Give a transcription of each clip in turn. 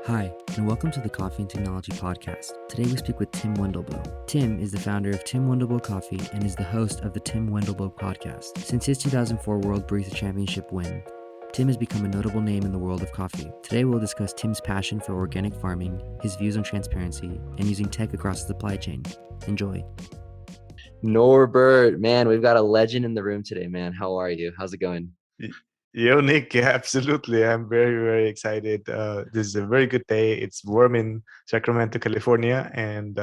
Hi, and welcome to the Coffee and Technology Podcast. Today we speak with Tim Wendelboe. Tim is the founder of Tim Wendelboe Coffee and is the host of the Tim Wendelboe Podcast. Since his 2004 World Barista Championship win, Tim has become a notable name in the world of coffee. Today we'll discuss Tim's passion for organic farming, his views on transparency, and using tech across the supply chain. Enjoy. Norbert, man, we've got a legend in the room today, man. How are you? How's it going? Yo, Nick, yeah, absolutely. I'm very, very excited. This is a very good day. It's warm in Sacramento, California, and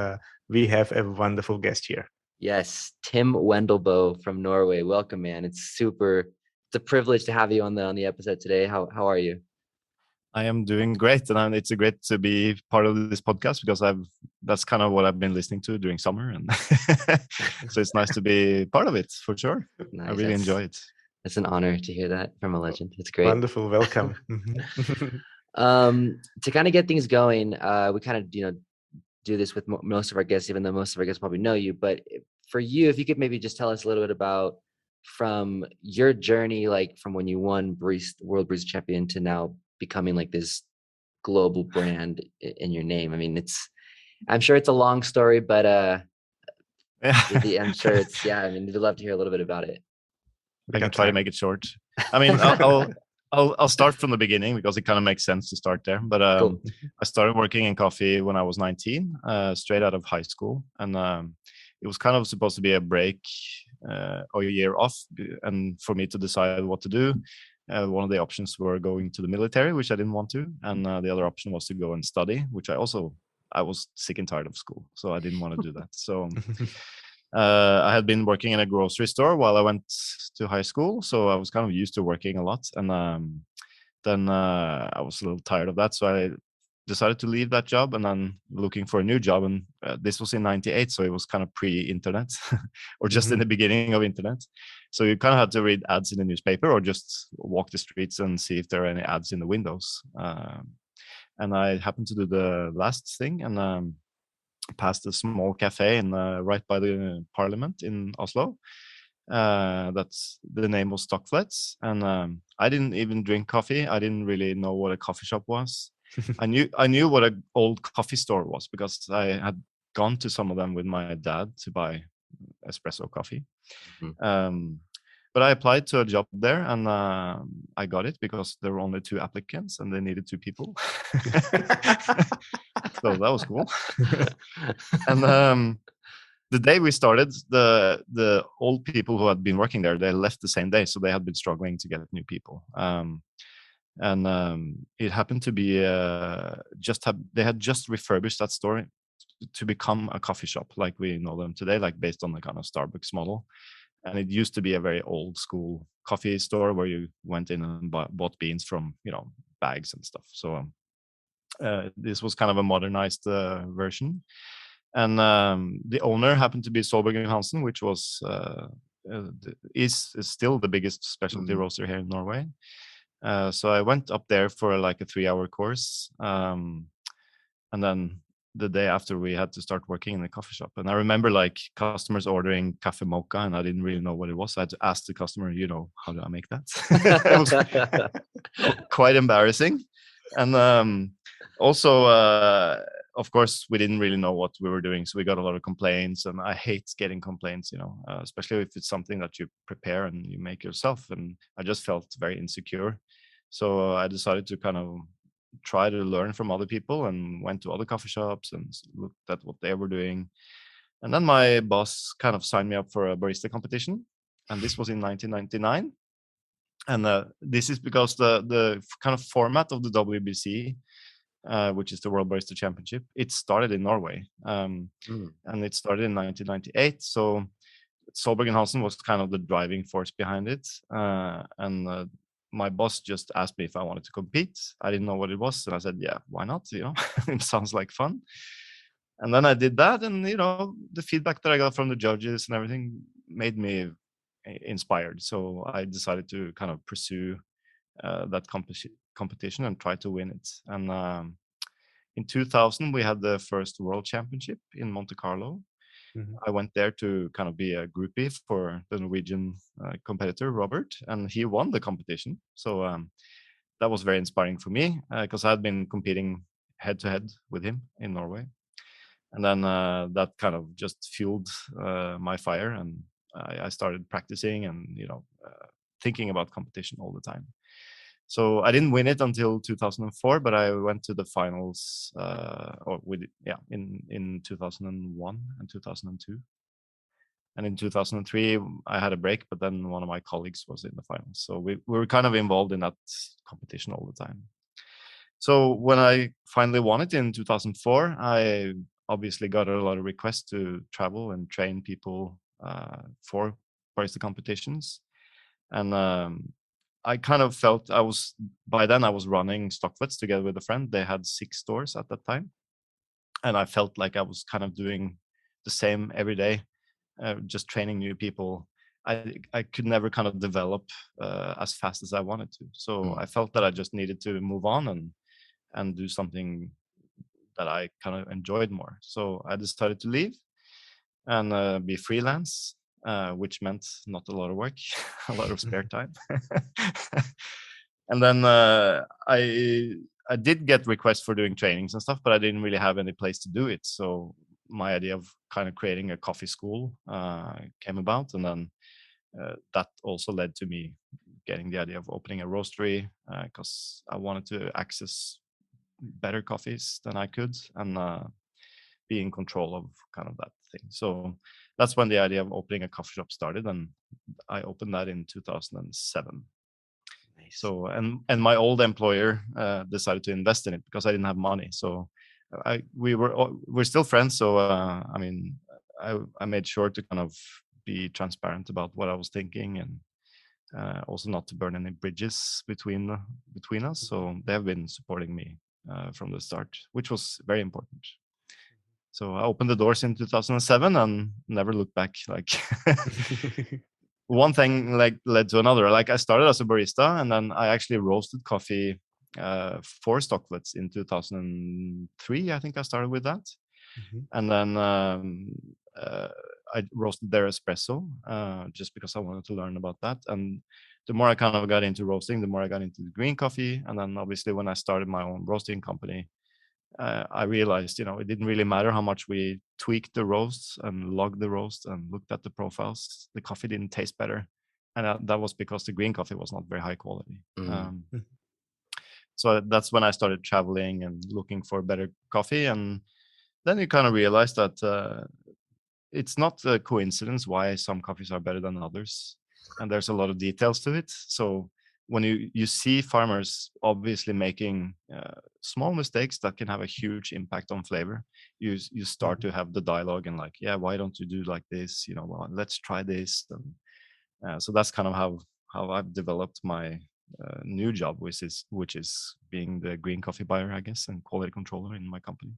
we have a wonderful guest here. Yes, Tim Wendelboe from Norway. Welcome, man. It's a privilege to have you on the episode today. How are you? I am doing great, and it's great to be part of this podcast because that's kind of what I've been listening to during summer, and so it's nice to be part of it for sure. Nice. I really enjoy it. It's an honor to hear that from a legend. It's great. Wonderful. Welcome. To kind of get things going, we kind of, do this with most of our guests, even though most of our guests probably know you. But for you, if you could maybe just tell us a little bit about from your journey, like from when you won World Barista Champion to now becoming like this global brand in your name. I mean, I'm sure it's a long story, but I'm sure we'd love to hear a little bit about it. I can try to make it short. I mean, I'll start from the beginning because it kind of makes sense to start there. But cool. I started working in coffee when I was 19, straight out of high school, and it was kind of supposed to be a break or a year off, and for me to decide what to do. One of the options were going to the military, which I didn't want to, and the other option was to go and study, which I was sick and tired of school, so I didn't want to do that. So. I had been working in a grocery store while I went to high school, so I was kind of used to working a lot. And then I was a little tired of that, so I decided to leave that job and then looking for a new job. And this was in '98, so it was kind of pre-internet, or just in the beginning of internet. So you kind of had to read ads in the newspaper or just walk the streets and see if there are any ads in the windows. And I happened to do the last thing and passed a small cafe right by the parliament in Oslo. That's the name was Stockflets, and I didn't even drink coffee. I didn't really know what a coffee shop was. I knew what an old coffee store was because I had gone to some of them with my dad to buy espresso coffee. But I applied to a job there, and I got it because there were only 2 applicants and they needed 2 people. So that was cool. And the day we started, the old people who had been working there, they left the same day, so they had been struggling to get new people. It happened to be they had just refurbished that store to become a coffee shop like we know them today, like based on the kind of Starbucks model. And it used to be a very old school coffee store where you went in and bought beans from, bags and stuff. So this was kind of a modernized version. And the owner happened to be Solberg & Hansen, which is still the biggest specialty roaster here in Norway. So I went up there for like a 3-hour course. And then the day after, we had to start working in the coffee shop. And I remember like customers ordering cafe mocha, and I didn't really know what it was. I had to ask the customer, how do I make that? It was quite embarrassing. And also, of course, we didn't really know what we were doing. So we got a lot of complaints, and I hate getting complaints, especially if it's something that you prepare and you make yourself. And I just felt very insecure. So I decided to kind of try to learn from other people and went to other coffee shops and looked at what they were doing. And then my boss kind of signed me up for a barista competition. And this was in 1999. And this is because the kind of format of the WBC, which is the World Barista Championship, it started in Norway. And it started in 1998. So Solberg & Hansen was kind of the driving force behind it. And my boss just asked me if I wanted to compete. I didn't know what it was. And I said, yeah, why not? It sounds like fun. And then I did that. And, the feedback that I got from the judges and everything made me inspired. So I decided to kind of pursue that competition and try to win it. And in 2000, we had the first World Championship in Monte Carlo. I went there to kind of be a groupie for the Norwegian competitor, Robert, and he won the competition. So that was very inspiring for me because I had been competing head to head with him in Norway. And then that kind of just fueled my fire, and I started practicing and thinking about competition all the time. So I didn't win it until 2004, but I went to the finals in 2001 and 2002. And in 2003, I had a break, but then one of my colleagues was in the finals. So we were kind of involved in that competition all the time. So when I finally won it in 2004, I obviously got a lot of requests to travel and train people for barista competitions. And I kind of felt by then I was running Stocklets together with a friend. They had 6 stores at that time. And I felt like I was kind of doing the same every day, just training new people. I could never kind of develop as fast as I wanted to. So I felt that I just needed to move on and do something that I kind of enjoyed more. So I decided to leave and be freelance, which meant not a lot of work, a lot of spare time. And then I did get requests for doing trainings and stuff, but I didn't really have any place to do it. So my idea of kind of creating a coffee school came about, and then that also led to me getting the idea of opening a roastery because I wanted to access better coffees than I could and be in control of kind of that thing. So that's when the idea of opening a coffee shop started, and I opened that in 2007. Nice. So and my old employer decided to invest in it because I didn't have money. So we're still friends. So I mean, I made sure to kind of be transparent about what I was thinking, and also not to burn any bridges between us. So they have been supporting me from the start, which was very important. So I opened the doors in 2007 and never looked back. Like one thing like led to another. Like I started as a barista, and then I actually roasted coffee for Stocklets in 2003. I think I started with that. And then I roasted their espresso just because I wanted to learn about that. And the more I kind of got into roasting, the more I got into the green coffee. And then obviously when I started my own roasting company, I realized, it didn't really matter how much we tweaked the roasts and logged the roast and looked at the profiles. The coffee didn't taste better. And that was because the green coffee was not very high quality. So that's when I started traveling and looking for better coffee. And then you kind of realize that it's not a coincidence why some coffees are better than others. And there's a lot of details to it. So when you see farmers obviously making small mistakes that can have a huge impact on flavor, you start to have the dialogue and like, yeah, why don't you do like this? Well, let's try this. And so that's kind of how I've developed my new job, which is being the green coffee buyer, I guess, and quality controller in my company.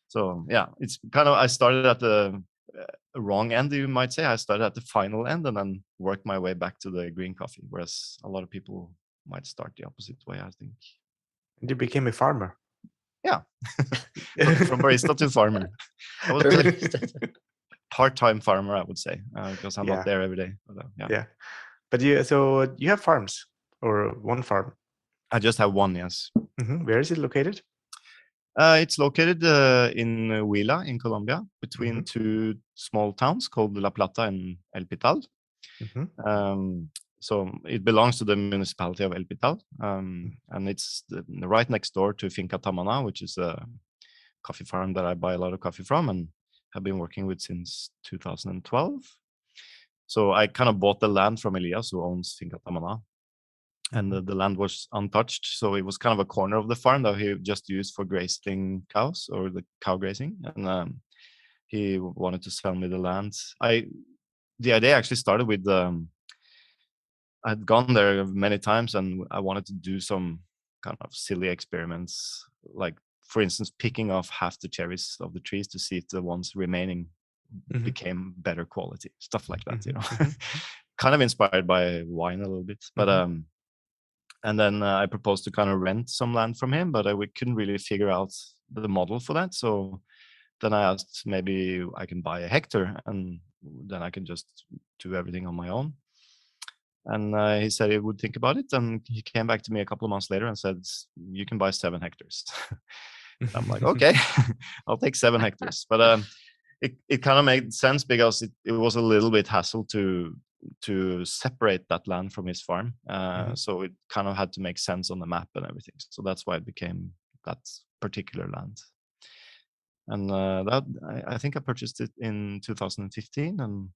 So yeah, it's kind of, I started at the wrong end, you might say. I started at the final end and then worked my way back to the green coffee, whereas a lot of people might start the opposite way, I think. And you became a farmer. Yeah. From barista to farmer. I was part-time farmer, I would say, because I'm not there every day. But, yeah. But you have farms, or one farm? I just have one, yes. Where is it located? It's located in Huila in Colombia, between 2 small towns called La Plata and El Pital. So it belongs to the municipality of El Pital, and it's right next door to Finca Tamana, which is a coffee farm that I buy a lot of coffee from and have been working with since 2012. So I kind of bought the land from Elias, who owns Finca Tamana. And the land was untouched, so it was kind of a corner of the farm that he just used for grazing cows, or the cow grazing. And he wanted to sell me the land. The idea actually started with I'd gone there many times, and I wanted to do some kind of silly experiments, like for instance, picking off half the cherries of the trees to see if the ones remaining became better quality, stuff like that. Kind of inspired by wine a little bit, but and then I proposed to kind of rent some land from him, but we couldn't really figure out the model for that. So then I asked, maybe I can buy a hectare and then I can just do everything on my own. And he said he would think about it, and he came back to me a couple of months later and said, "You can buy 7 hectares." I'm like, okay, I'll take 7 hectares. But it kind of made sense because it was a little bit hassle to separate that land from his farm. So it kind of had to make sense on the map and everything. So that's why it became that particular land. And that I think I purchased it in 2015, and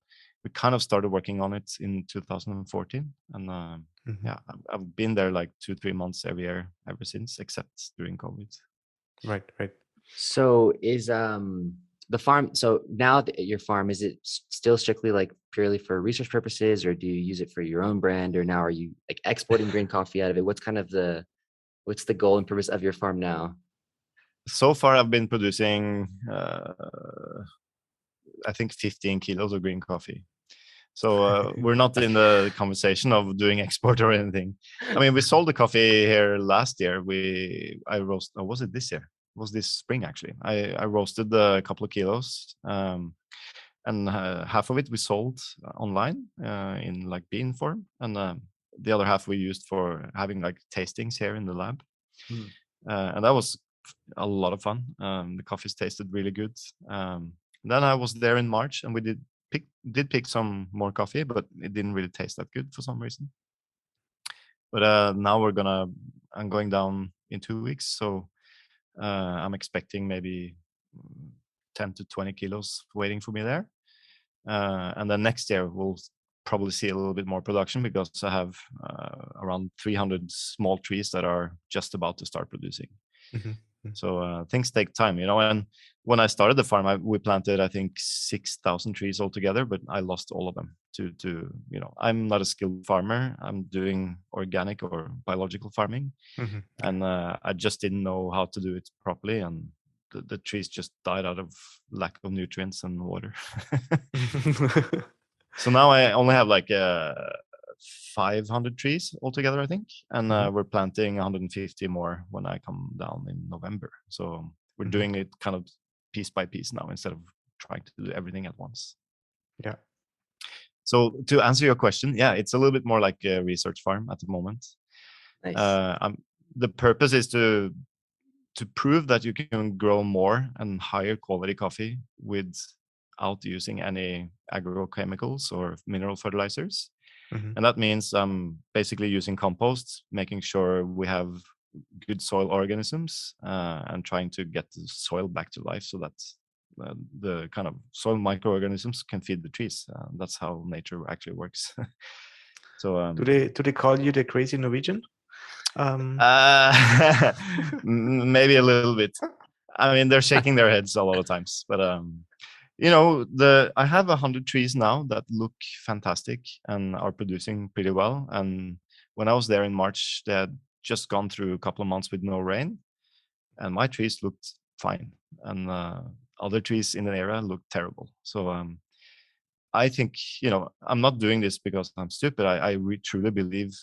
we kind of started working on it in 2014. And yeah, I've been there like 2-3 months every year ever since, except during COVID. Right. So is the farm, so now your farm, is it still strictly like purely for research purposes, or do you use it for your own brand, or now are you like exporting green coffee out of it? What's kind of what's the goal and purpose of your farm now? So far, I've been producing, I think, 15 kilos of green coffee. So we're not in the conversation of doing export or anything. I mean, we sold the coffee here last year. I roasted, or was it this year? It was this spring, actually. I roasted a couple of kilos, and half of it we sold online in like bean form, and the other half we used for having like tastings here in the lab. And that was a lot of fun. The coffees tasted really good. Then I was there in March, and we did pick some more coffee, but it didn't really taste that good for some reason. But now I'm going down in 2 weeks, so I'm expecting maybe 10 to 20 kilos waiting for me there. And then next year we'll probably see a little bit more production, because I have around 300 small trees that are just about to start producing. So things take time, and when I started the farm, we planted, I think, 6,000 trees altogether, but I lost all of them to I'm not a skilled farmer. I'm doing organic or biological farming, and I just didn't know how to do it properly, and the trees just died out of lack of nutrients and water. So now I only have like 500 trees altogether, I think, and we're planting 150 more when I come down in November. So we're doing it kind of piece by piece now, instead of trying to do everything at once. Yeah. So to answer your question, yeah, it's a little bit more like a research farm at the moment. Nice. The purpose is to prove that you can grow more and higher quality coffee without using any agrochemicals or mineral fertilizers. And that means basically using compost, making sure we have good soil organisms, and trying to get the soil back to life, so that the kind of soil microorganisms can feed the trees. That's how nature actually works. So do they call you the crazy Norwegian? Maybe a little bit. I mean, they're shaking their heads a lot of times, but I have 100 trees now that look fantastic and are producing pretty well. And when I was there in March, they had just gone through a couple of months with no rain, and my trees looked fine, and other trees in the area looked terrible. So I think, I'm not doing this because I'm stupid. I truly believe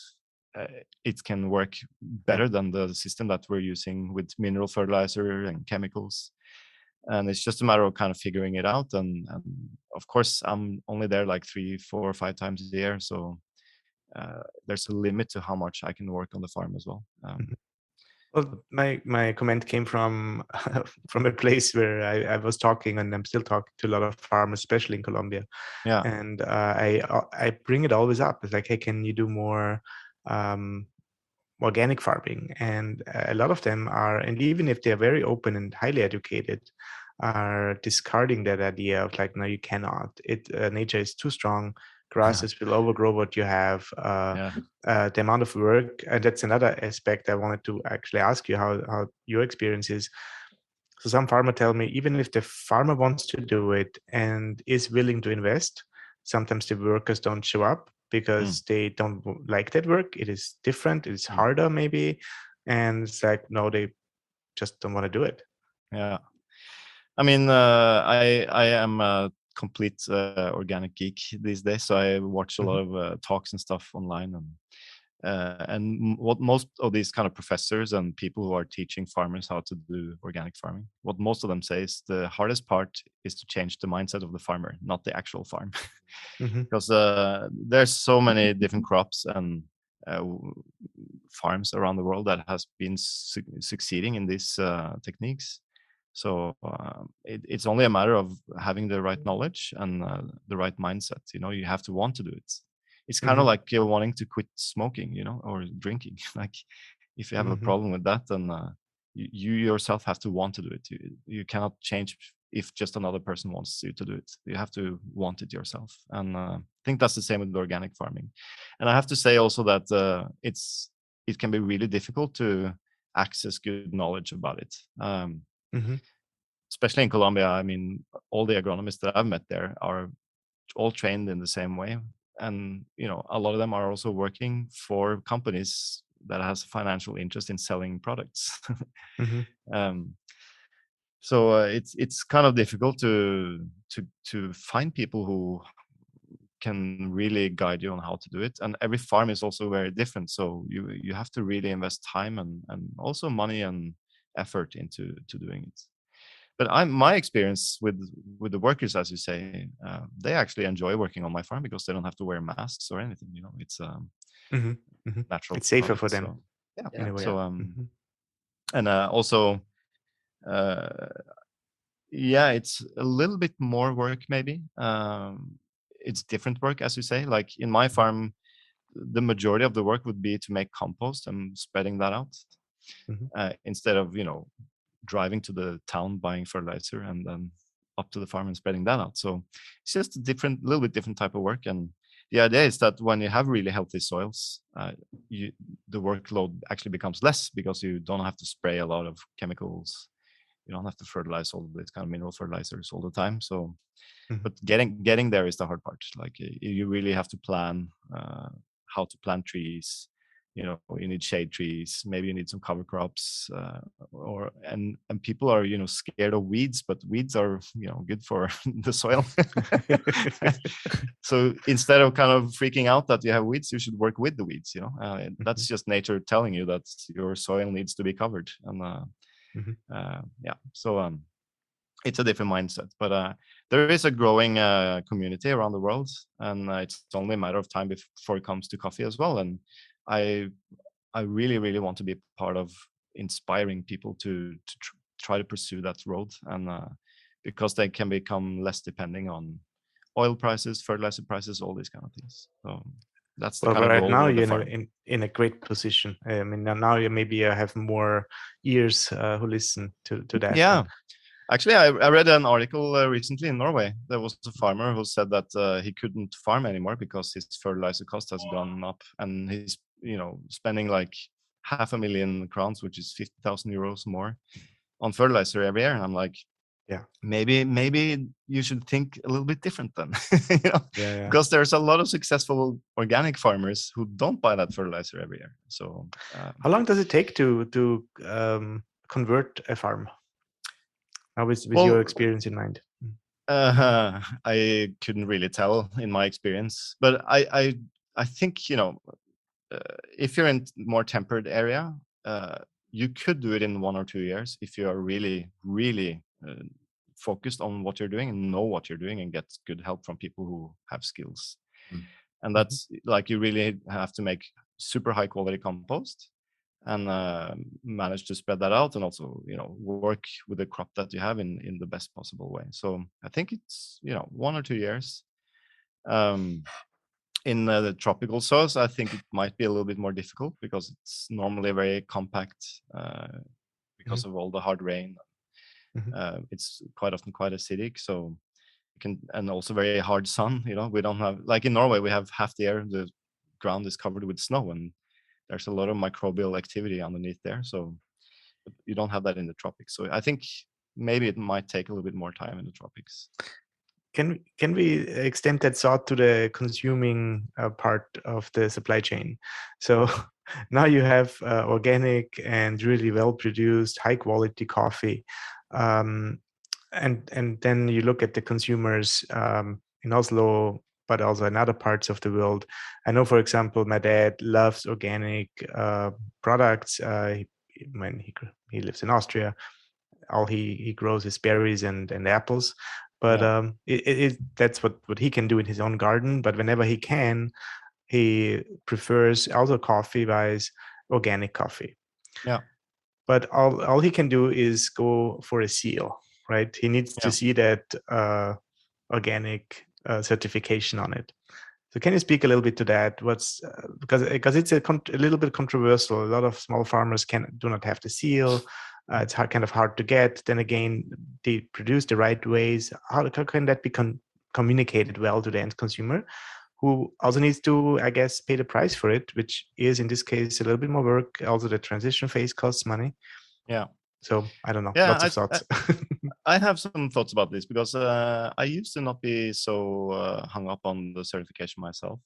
it can work better than the system that we're using with mineral fertilizer and chemicals. And it's just a matter of kind of figuring it out. And of course, I'm only there like 3, 4, or 5 times a year. So there's a limit to how much I can work on the farm as well. Well, my comment came from from a place where I was talking, and I'm still talking to a lot of farmers, especially in Colombia. Yeah. And I bring it always up. It's like, hey, can you do more organic farming? And a lot of them are, and even if they're very open and highly educated, are discarding that idea of like, no, you cannot. Nature is too strong. Grasses will overgrow what you have. The amount of work, and that's another aspect I wanted to actually ask you how your experience is. So some farmer tell me, even if the farmer wants to do it and is willing to invest, sometimes the workers don't show up because they don't like that work. It is different. It's harder maybe. And it's like, no, they just don't want to do it. Yeah. I mean, I am a complete organic geek these days. So I watch a lot of talks and stuff online. What most of these kind of professors and people who are teaching farmers how to do organic farming, what most of them say is the hardest part is to change the mindset of the farmer, not the actual farm. Mhm. Because there's so many different crops and uh, farms around the world that has been succeeding in these techniques. So it's only a matter of having the right knowledge and the right mindset. You have to want to do it. It's kind of Mhm. like wanting to quit smoking, or drinking. Like if you have a Mhm. problem with that, then you yourself have to want to do it. You cannot change if just another person wants you to do it. You have to want it yourself. And I think that's the same with organic farming. And I have to say also that it can be really difficult to access good knowledge about it. Mhm. Especially in Colombia. I mean, all the agronomists that I've met there are all trained in the same way. And, a lot of them are also working for companies that has a financial interest in selling products. Mhm. um, so it's kind of difficult to find people who can really guide you on how to do it. And every farm is also very different. So you have to really invest time and also money and effort into doing it. But my experience with the workers, as you say, they actually enjoy working on my farm because they don't have to wear masks or anything. It's a Mhm. Mhm. natural It's safer for product. them So yeah. in a way. So Mhm. and also uh, yeah, it's a little bit more work maybe. It's different work, as you say. Like in my farm, the majority of the work would be to make compost and spreading that out, Mhm. instead of driving to the town, buying fertilizer, and then up to the farm and spreading that out. So it's just a little bit different type of work. And the idea is that when you have really healthy soils, the workload actually becomes less because you don't have to spray a lot of chemicals. You don't have to fertilize all these kind of mineral fertilizers all the time. So, Mhm. but getting there is the hard part. Like you really have to plan how to plant trees. You need shade trees. Maybe you need some cover crops, and people are scared of weeds, but weeds are good for the soil. So instead of kind of freaking out that you have weeds, you should work with the weeds. That's just nature telling you that your soil needs to be covered. And Mhm. yeah, so it's a different mindset, but there is a growing community around the world, and it's only a matter of time before it comes to coffee as well. And I I really really want to be part of inspiring people to try to pursue that road, and because they can become less depending on oil prices, fertilizer prices, all these kind of things. So that's the Well, kind of right now goal with the you're farm. in a great position. I mean, now you maybe have more ears who listen to that. Yeah. Actually, I read an article recently in Norway. There was a farmer who said that he couldn't farm anymore because his fertilizer cost has gone up, and he's spending like 500,000 crowns, which is 50,000 euros more on fertilizer every year. And I'm like, Yeah, maybe you should think a little bit different then, yeah, yeah. because there's a lot of successful organic farmers who don't buy that fertilizer every year. So How long does it take to convert a farm? Now, with your well, experience in mind. I couldn't really tell in my experience, but I think if you're in more temperate area, uh, you could do it in 1 or 2 years if you are really really focused on what you're doing and know what you're doing and get good help from people who have skills. And Mhm. that's like you really have to make super high quality compost and manage to spread that out, and also work with the crop that you have in the best possible way. So I think it's 1 or 2 years. um, in the tropical soils, I think it might be a little bit more difficult because it's normally very compact, Mhm. because of all the hard rain. Mhm. It's quite often quite acidic, so and also very hard sun. We don't have, like in Norway, we have half the year the ground is covered with snow, and there's a lot of microbial activity underneath there. So you don't have that in the tropics. So I think maybe it might take a little bit more time in the tropics. Can we extend that thought to the consuming part of the supply chain? So now you have organic and really well produced, high quality coffee, and then you look at the consumers in Oslo but also in other parts of the world. I know, for example, my dad loves organic products. When he lives in Austria, all he grows is berries and apples. But that's what he can do in his own garden. But whenever he can, he prefers also coffee-wise organic coffee. Yeah. But all he can do is go for a seal, right? He needs to see that organic certification on it. So can you speak a little bit to that? What's because it's a little bit controversial. A lot of small farmers do not have the seal. It's kind of hard to get. Then again, they produce the right ways. How can that be communicated well to the end consumer, who also needs to, I guess, pay the price for it, which is in this case a little bit more work. Also, the transition phase costs money. Yeah. So I don't know. Yeah, Lots of thoughts. I have some thoughts about this because I used to not be so hung up on the certification myself.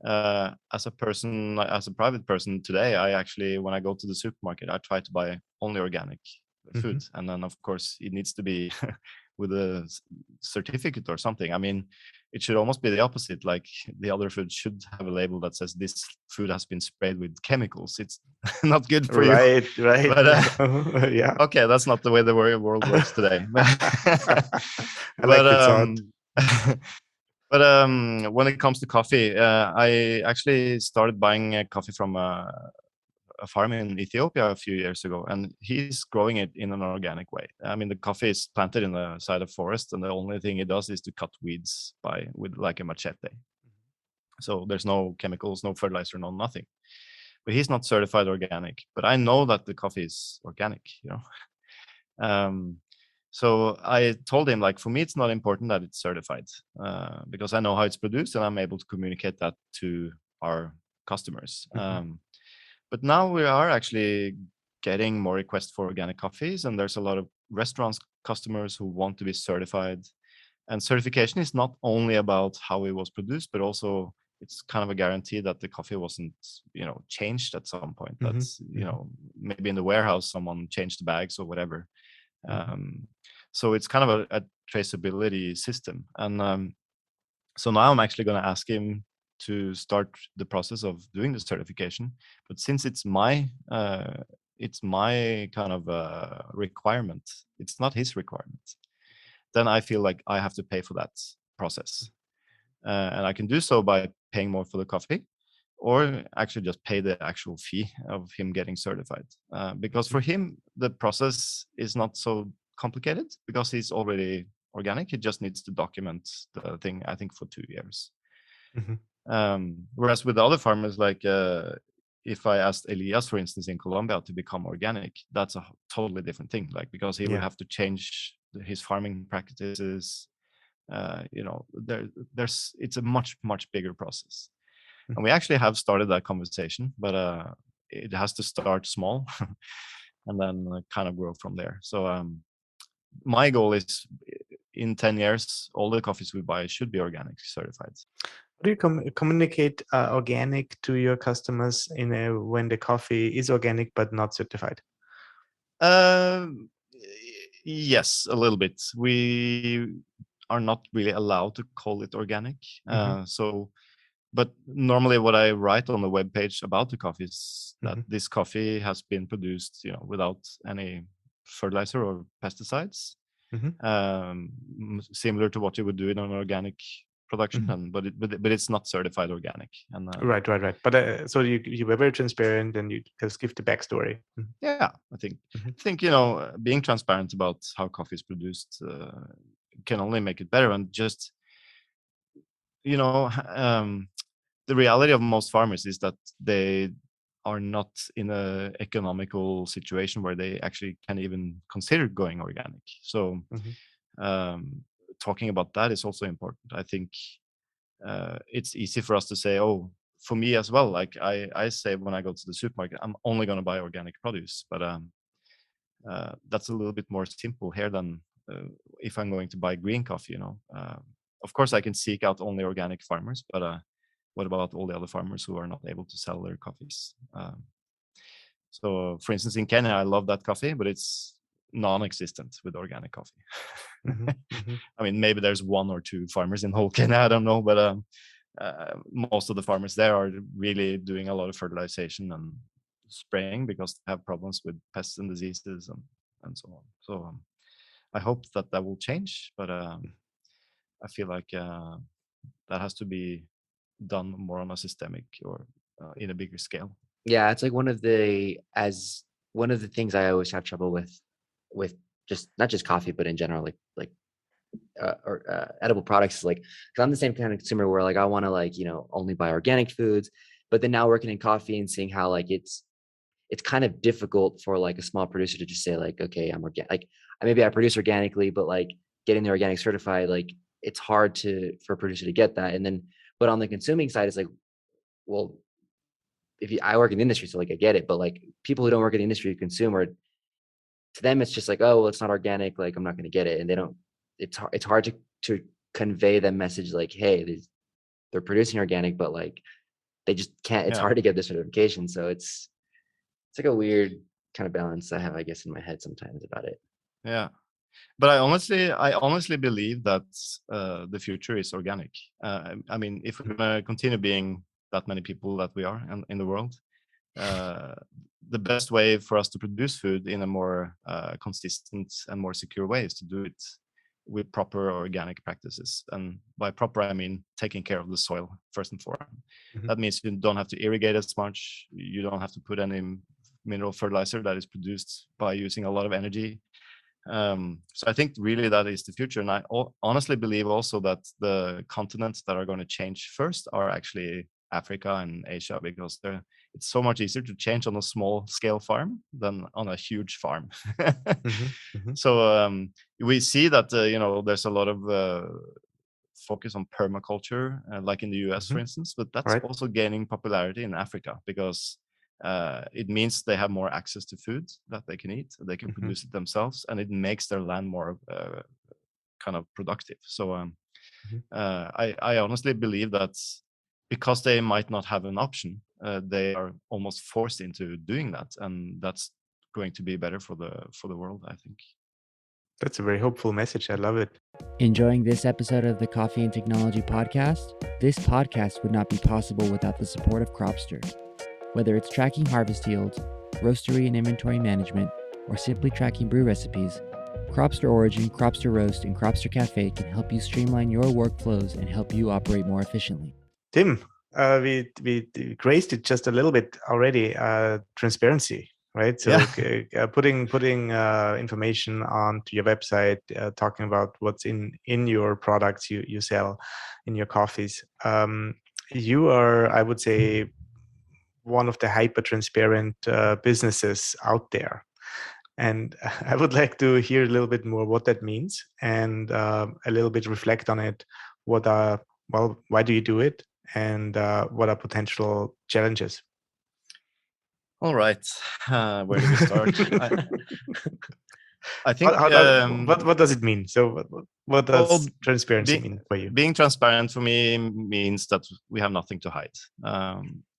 As a person, as a private person today, I actually, when I go to the supermarket, I try to buy only organic food, and then of course it needs to be with a certificate or something. I mean, it should almost be the opposite. Like the other food should have a label that says this food has been sprayed with chemicals. It's not good for you. Right. But, yeah. Okay, that's not the way the world works today. I like the thought. But when it comes to coffee, I actually started buying coffee from a farm in Ethiopia a few years ago, and he's growing it in an organic way. I mean, the coffee is planted in the side of forest, and the only thing he does is to cut weeds with like a machete. So there's no chemicals, no fertilizer, no nothing. But he's not certified organic. But I know that the coffee is organic, you know. So I told him, like, for me, it's not important that it's certified because I know how it's produced and I'm able to communicate that to our customers. But now we are actually getting more requests for organic coffees, and there's a lot of restaurants customers who want to be certified. And certification is not only about how it was produced, but also it's kind of a guarantee that the coffee wasn't, you know, changed at some point. That's, you know, maybe in the warehouse someone changed the bags or whatever. So it's kind of a traceability system. And so now I'm actually going to ask him to start the process of doing the certification. But since it's my kind of requirement, it's not his requirement, then I feel like I have to pay for that process. And I can do so by paying more for the coffee, or actually just pay the actual fee of him getting certified. Because for him, the process is not so complicated because he's already organic. He just needs to document the thing, I think, for 2 years. Whereas with the other farmers, like if I asked Elias, for instance, in Colombia to become organic, that's a totally different thing. Like, because he would have to change his farming practices. You know, it's a much bigger process. And we actually have started that conversation, but it has to start small and then kind of grow from there. So my goal is in 10 years, all the coffees we buy should be organic certified. How do you communicate organic to your customers when the coffee is organic but not certified? Yes, a little bit. We are not really allowed to call it organic. But normally what I write on the webpage about the coffee is that this coffee has been produced, you know, without any fertilizer or pesticides, similar to what you would do in an organic production, but it's not certified organic. And right. But so you were very transparent, and you just give the backstory. Yeah, I think you know, being transparent about how coffee is produced can only make it better. And just, you know, the reality of most farmers is that they are not in an economical situation where they actually can even consider going organic. So talking about that is also important. I think it's easy for us to say, oh, for me as well, like I say when I go to the supermarket, I'm only going to buy organic produce. But that's a little bit more simple here than if I'm going to buy green coffee, you know. Of course, I can seek out only organic farmers, but what about all the other farmers who are not able to sell their coffees? So, for instance, in Kenya, I love that coffee, but it's non-existent with organic coffee. Mm-hmm. Mm-hmm. I mean, maybe there's 1 or 2 farmers in whole Kenya, I don't know, but most of the farmers there are really doing a lot of fertilization and spraying because they have problems with pests and diseases and so on. So I hope that will change, but I feel like that has to be done more on a systemic or in a bigger scale. Yeah, it's like one of the things I always have trouble with just not just coffee, but in general, like edible products is like, because I'm the same kind of consumer where like I want to like, only buy organic foods, but then now working in coffee and seeing how like it's kind of difficult for like a small producer to just say like, okay, I'm organic. Like maybe I produce organically, but like getting the organic certified, like it's hard for a producer to get that. And then, but on the consuming side, it's like, well, I work in the industry, so like I get it, but like people who don't work in the industry, consumer, to them it's just like, oh, well, it's not organic, like I'm not going to get it, and they don't. It's hard to convey the message like, hey, they're producing organic, but like they just can't. It's hard to get the certification, so it's like a weird kind of balance I have, I guess, in my head sometimes about it. Yeah. But I honestly believe that the future is organic. I mean, if we're going to continue being that many people that we are in the world, the best way for us to produce food in a more consistent and more secure way is to do it with proper organic practices. And by proper, I mean taking care of the soil first and foremost. Mm-hmm. That means you don't have to irrigate as much. You don't have to put any mineral fertilizer that is produced by using a lot of energy. So I think really that is the future. And I honestly believe also that the continents that are going to change first are actually Africa and Asia, because it's so much easier to change on a small scale farm than on a huge farm. Mm-hmm. Mm-hmm. So we see that, there's a lot of focus on permaculture, like in the US, Mm-hmm. for instance, but that's Right. also gaining popularity in Africa because it means they have more access to food that they can eat, they can Mm-hmm. produce it themselves, and it makes their land more kind of productive. So Mm-hmm. I honestly believe that because they might not have an option, they are almost forced into doing that, and that's going to be better for the world, I think. That's a very hopeful message. I love it. Enjoying this episode of the Coffee and Technology Podcast? This podcast would not be possible without the support of Cropster. Whether it's tracking harvest yields, roastery and inventory management, or simply tracking brew recipes, Cropster Origin, Cropster Roast, and Cropster Cafe can help you streamline your workflows and help you operate more efficiently. Tim, we grazed it just a little bit already. Transparency, right? So putting information onto your website, talking about what's in your products you sell in your coffees. You are, I would say, one of the hyper transparent businesses out there. And I would like to hear a little bit more what that means and a little bit reflect on it. Why do you do it? And what are potential challenges? All right. Where do we start? I think what does it mean? So what does transparency mean for you? Being transparent for me means that we have nothing to hide.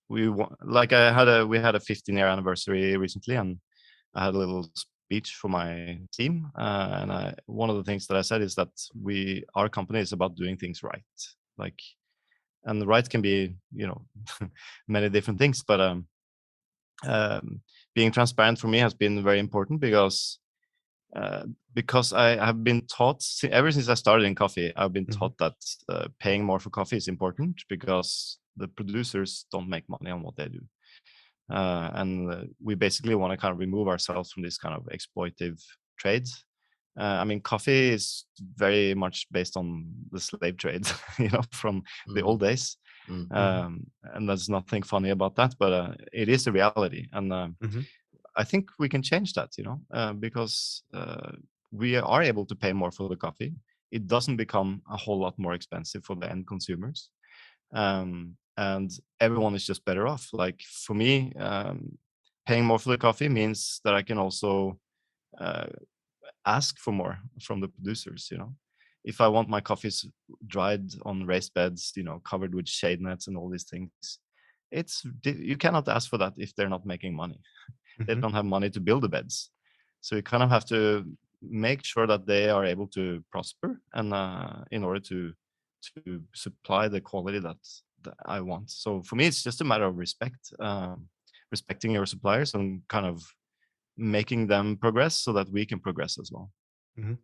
We had a 15-year anniversary recently, and I had a little speech for my team, and one of the things that I said is that our company is about doing things right. And the right can be many different things, but being transparent for me has been very important because I have been taught ever since I started in coffee. I've been taught that paying more for coffee is important because the producers don't make money on what they do. And we basically want to kind of remove ourselves from this kind of exploitive trades. I mean, coffee is very much based on the slave trade, from the old days. And there's nothing funny about that, but it is a reality. And I think we can change that, because we are able to pay more for the coffee. It doesn't become a whole lot more expensive for the end consumers. And everyone is just better off. Like for me, paying more for the coffee means that I can also ask for more from the producers. If I want my coffees dried on raised beds, covered with shade nets and all these things, you cannot ask for that if they're not making money. They don't have money to build the beds. So you kind of have to make sure that they are able to prosper, and in order to supply the quality that I want. So for me, it's just a matter of respecting your suppliers and kind of making them progress so that we can progress as well. Mhm.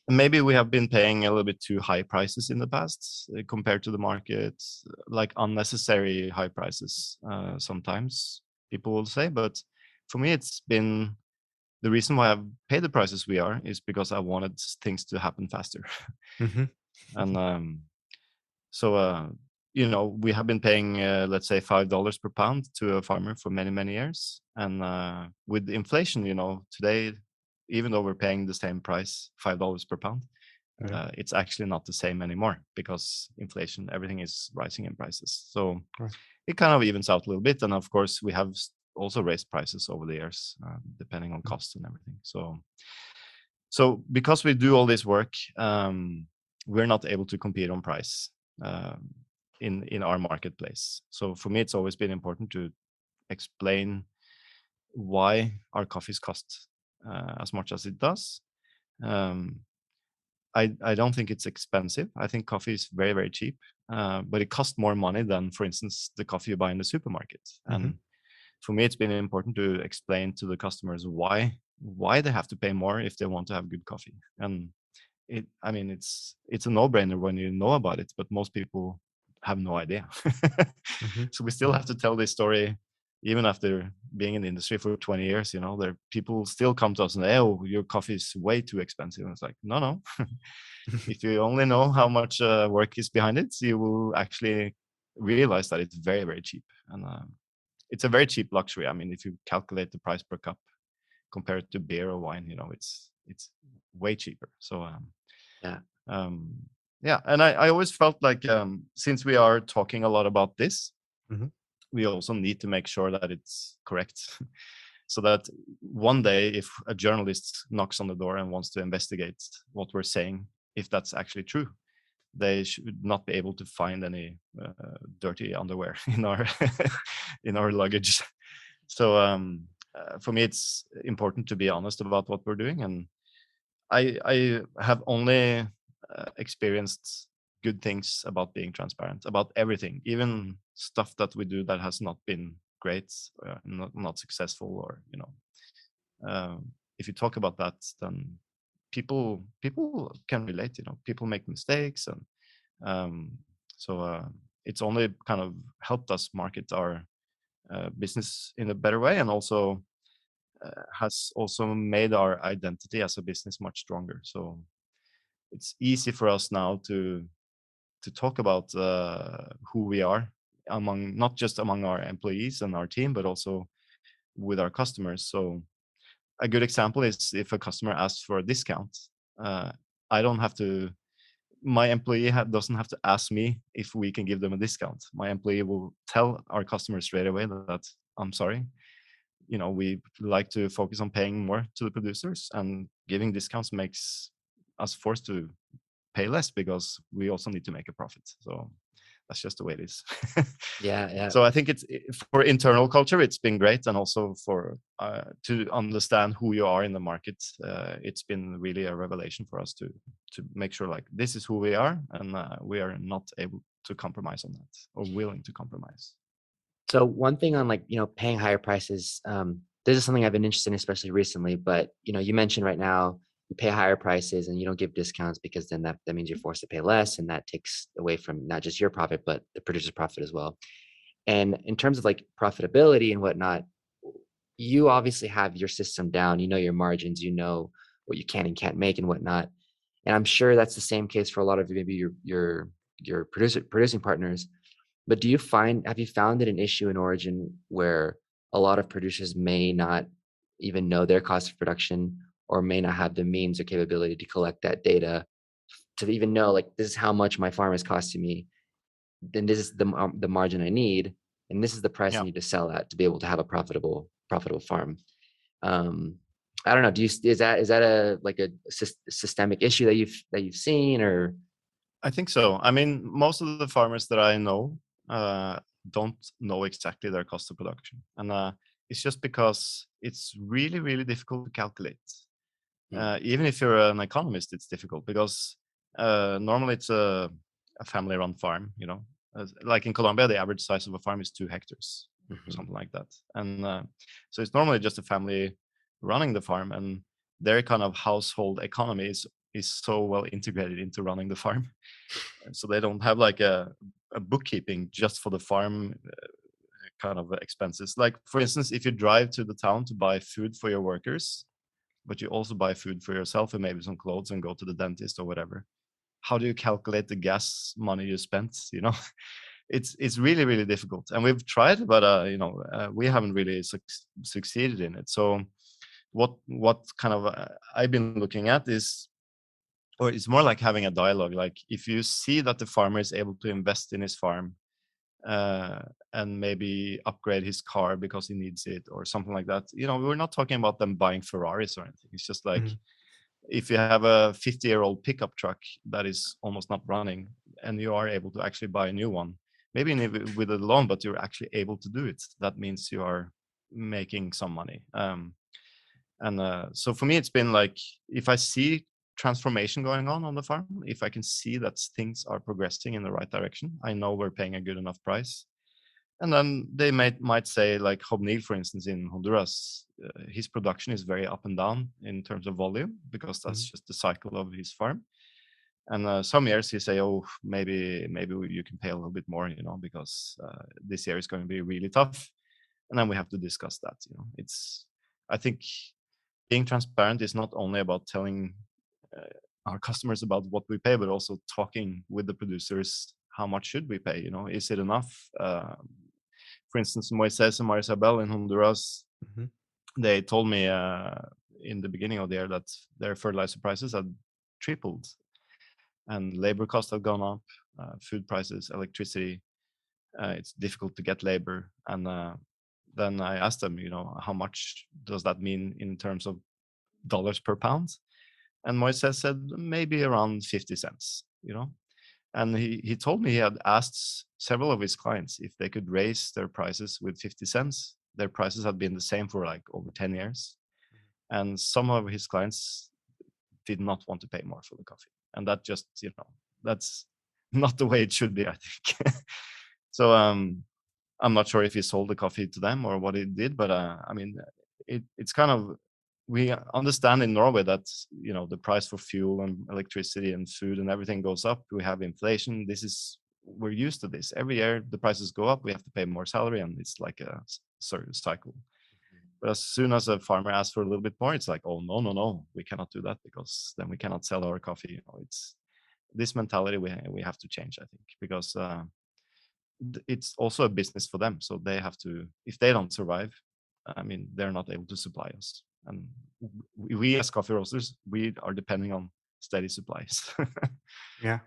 Maybe we have been paying a little bit too high prices in the past compared to the market, like unnecessary high prices sometimes people will say. But for me, it's been the reason why I've paid the prices we are is because I wanted things to happen faster. Mhm. And so, we have been paying, let's say, $5 per pound to a farmer for many, many years. And with inflation, today, even though we're paying the same price, $5 per pound, Yeah. it's actually not the same anymore because inflation, everything is rising in prices. So Right. it kind of evens out a little bit. And of course, we have also raised prices over the years, depending on costs and everything. So because we do all this work, we're not able to compete on price in our marketplace. So for me, it's always been important to explain why our coffees cost as much as it does. Um, I don't think it's expensive. I think coffee is very, very cheap, but it costs more money than, for instance, the coffee you buy in the supermarket. And for me, it's been important to explain to the customers why they have to pay more if they want to have good coffee. And it's a no-brainer when you know about it, but most people have no idea. Mhm. So we still have to tell this story even after being in the industry for 20 years. There people still come to us and say, oh, your coffee is way too expensive. And it's like, no. If you only know how much work is behind it, you will actually realize that it's very, very cheap. And it's a very cheap luxury. I mean, if you calculate the price per cup compared to beer or wine, it's way cheaper. So Yeah. yeah, and I always felt like since we are talking a lot about this, Mhm. we also need to make sure that it's correct. So that one day, if a journalist knocks on the door and wants to investigate what we're saying, if that's actually true, they should not be able to find any dirty underwear in our in our luggage. So for me, it's important to be honest about what we're doing, and I have only experienced good things about being transparent about everything, even stuff that we do that has not been great, not successful, or if you talk about that, then people can relate. People make mistakes, and um, so it's only kind of helped us market our business in a better way, and also has also made our identity as a business much stronger. So it's easy for us now to talk about who we are among, not just among our employees and our team, but also with our customers. So a good example is if a customer asks for a discount, uh, I don't have to. My employee doesn't have to ask me if we can give them a discount. My employee will tell our customers straight away that I'm sorry. We like to focus on paying more to the producers, and giving discounts makes us forced to pay less because we also need to make a profit. So that's just the way it is. Yeah. So I think for internal culture, it's been great, and also for to understand who you are in the market. It's been really a revelation for us to make sure, like, this is who we are, and we are not able to compromise on that, or willing to compromise. So one thing on paying higher prices, this is something I've been interested in, especially recently, but you mentioned right now you pay higher prices and you don't give discounts because then that means you're forced to pay less, and that takes away from not just your profit, but the producer's profit as well. And in terms of like profitability and whatnot, you obviously have your system down, your margins, what you can and can't make and whatnot. And I'm sure that's the same case for a lot of maybe your producing partners. But have you found it an issue in Origin where a lot of producers may not even know their cost of production, or may not have the means or capability to collect that data to even know, like, this is how much my farm is costing me, then this is the margin I need, and this is the price I Yeah. need to sell at to be able to have a profitable farm. I don't know. Is that a systemic issue that you've seen, or? I think so. I mean, most of the farmers that I know don't know exactly their cost of production, and it's just because it's really, really difficult to calculate. Mm. Even if you're an economist, it's difficult because normally it's a family-run farm. Like in Colombia, the average size of a farm is 2 hectares, Mhm. something like that. And so it's normally just a family running the farm, and their kind of household economy is so well integrated into running the farm. And so they don't have like a bookkeeping just for the farm kind of expenses. Like, for instance, if you drive to the town to buy food for your workers, but you also buy food for yourself and maybe some clothes and go to the dentist or whatever, how do you calculate the gas money you spent? It's really, really difficult, and we've tried, but we haven't really succeeded in it. So what kind of I've been looking at is, or it's more like having a dialogue. Like, if you see that the farmer is able to invest in his farm uh, and maybe upgrade his car because he needs it or something like that. We're not talking about them buying Ferraris or anything. It's just like, Mhm. if you have a 50-year-old pickup truck that is almost not running and you are able to actually buy a new one, maybe with a loan, but you're actually able to do it, that means you are making some money. And so for me, it's been like, if I see transformation going on the farm, if I can see that things are progressing in the right direction, I know we're paying a good enough price. And then they might say, like Hobnil, for instance, in Honduras, his production is very up and down in terms of volume because that's Mhm. just the cycle of his farm. And some years he say, oh, maybe you can pay a little bit more, because this year is going to be really tough. And then we have to discuss that. I think being transparent is not only about telling uh, our customers about what we pay, but also talking with the producers. How much should we pay? Is it enough? For instance, Moises and Marisabel in Honduras, Mhm. they told me in the beginning of the year that their fertilizer prices had tripled, and labor costs have gone up, food prices, electricity. It's difficult to get labor, and then I asked them, how much does that mean in terms of dollars per pound? And Moises said maybe around 50 cents. And he told me he had asked several of his clients if they could raise their prices with 50 cents. Their prices had been the same for like over 10 years. And some of his clients did not want to pay more for the coffee. And that just, that's not the way it should be, I think. So I'm not sure if he sold the coffee to them or what he did, but I mean, it's kind of, we understand in Norway that the price for fuel and electricity and food and everything goes up. We have inflation. We're used to this. Every year the prices go up. We have to pay more salary, and it's like a sort of cycle. But as soon as a farmer asks for a little bit more, it's like, oh no, no, no, we cannot do that because then we cannot sell our coffee. It's this mentality we have to change, I think, because it's also a business for them. So they have to, if they don't survive, I mean, they're not able to supply us. And we as coffee roasters, we are depending on steady supplies. Yeah.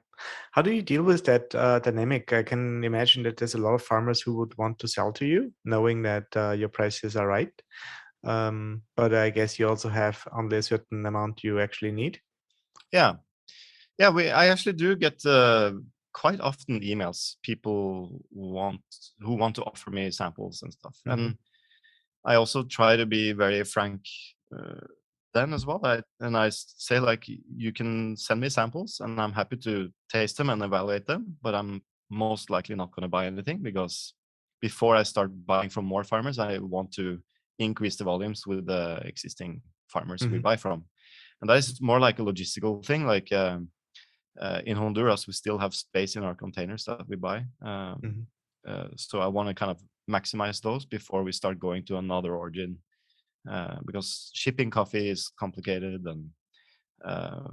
How do you deal with that dynamic? I can imagine that there's a lot of farmers who would want to sell to you, knowing that your prices are right. But I guess you also have only a certain amount you actually need. Yeah. Yeah, I actually do get quite often emails, people who want to offer me samples and stuff. Hmm. And I also try to be very frank uh, then as well. I say, like, you can send me samples and I'm happy to taste them and evaluate them, but I'm most likely not going to buy anything, because before I start buying from more farmers, I want to increase the volumes with the existing farmers we Hmm. buy from. And that is more like a logistical thing. Like in Honduras, we still have space in our containers that we buy. Hmm. So I want to kind of maximize those before we start going to another origin, because shipping coffee is complicated, and uh,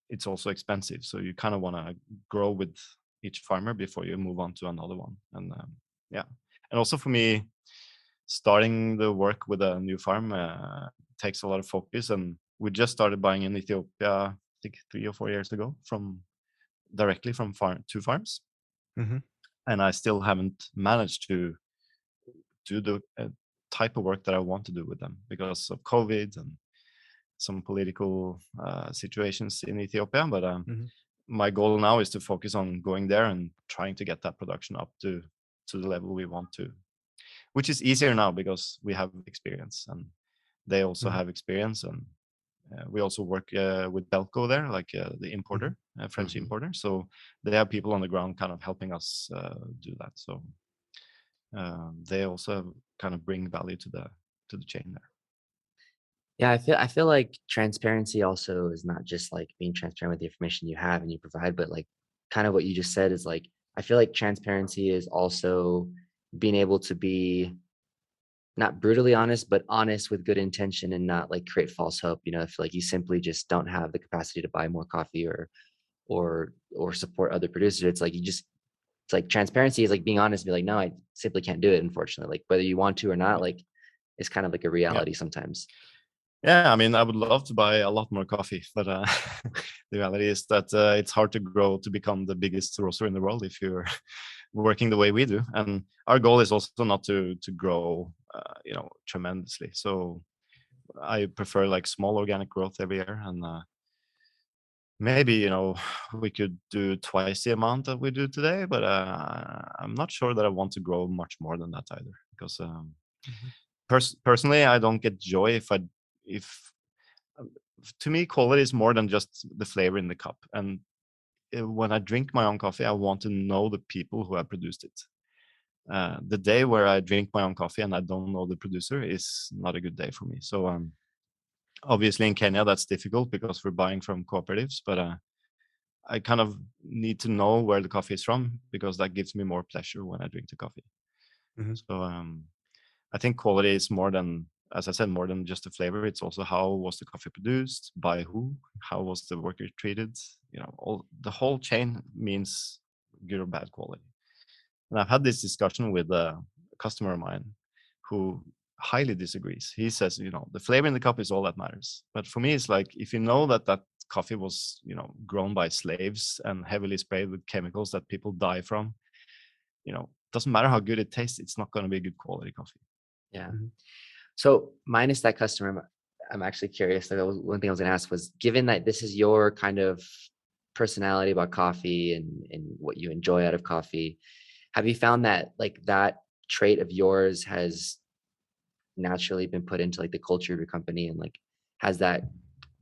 it's also expensive. So you kind of want to grow with each farmer before you move on to another one. And yeah, and also for me, starting the work with a new farm takes a lot of focus. And we just started buying in Ethiopia, I think 3 or 4 years ago, from directly from two farms, Hmm. and I still haven't managed to do the type of work that I want to do with them because of COVID and some political situations in Ethiopia. But Hmm. my goal now is to focus on going there and trying to get that production up to the level we want to. which is easier now because we have experience and they also Mhm. have experience. And we also work with Belco there, like the importer, French Mhm. importer. So they have people on the ground kind of helping us do that. So they also kind of bring value to the chain there. Yeah, I feel like transparency also is not just like being transparent with the information you have and you provide, but like kind of what you just said is like I feel like transparency is also being able to be not brutally honest, but honest with good intention and not like create false hope. You know, if like you simply just don't have the capacity to buy more coffee or support other producers, it's like it's like transparency is like being honest and be like, no, I simply can't do it, unfortunately. Like whether you want to or not, like it's kind of like a Yeah. reality sometimes. Yeah, I mean, I would love to buy a lot more coffee, but the reality is that it's hard to grow to become the biggest roaster in the world if you're working the way we do. And our goal is also not to grow, tremendously. So I prefer like small organic growth every year, and maybe we could do twice the amount that we do today. But I'm not sure that I want to grow much more than that either, because Mhm. personally, I don't get joy if um, to me, quality is more than just the flavor in the cup. And when I drink my own coffee, I want to know the people who have produced it. The day where I drink my own coffee and I don't know the producer is not a good day for me. So obviously in Kenya that's difficult because we're buying from cooperatives, but I kind of need to know where the coffee is from because that gives me more pleasure when I drink the coffee. Mhm. So I think quality is more than, as I said, more than just the flavor. It's also how was the coffee produced, by who, how was the worker treated. All the whole chain means good or bad quality. And I've had this discussion with a customer of mine who highly disagrees. He says, the flavor in the cup is all that matters. But for me, it's like if you know that coffee was, grown by slaves and heavily sprayed with chemicals that people die from, doesn't matter how good it tastes, it's not going to be good quality coffee. Yeah. Mhm. So minus that customer, I'm actually curious. Like one thing I was going to ask was, given that this is your kind of personality about coffee and what you enjoy out of coffee, have you found that like that trait of yours has naturally been put into like the culture of your company, and like has that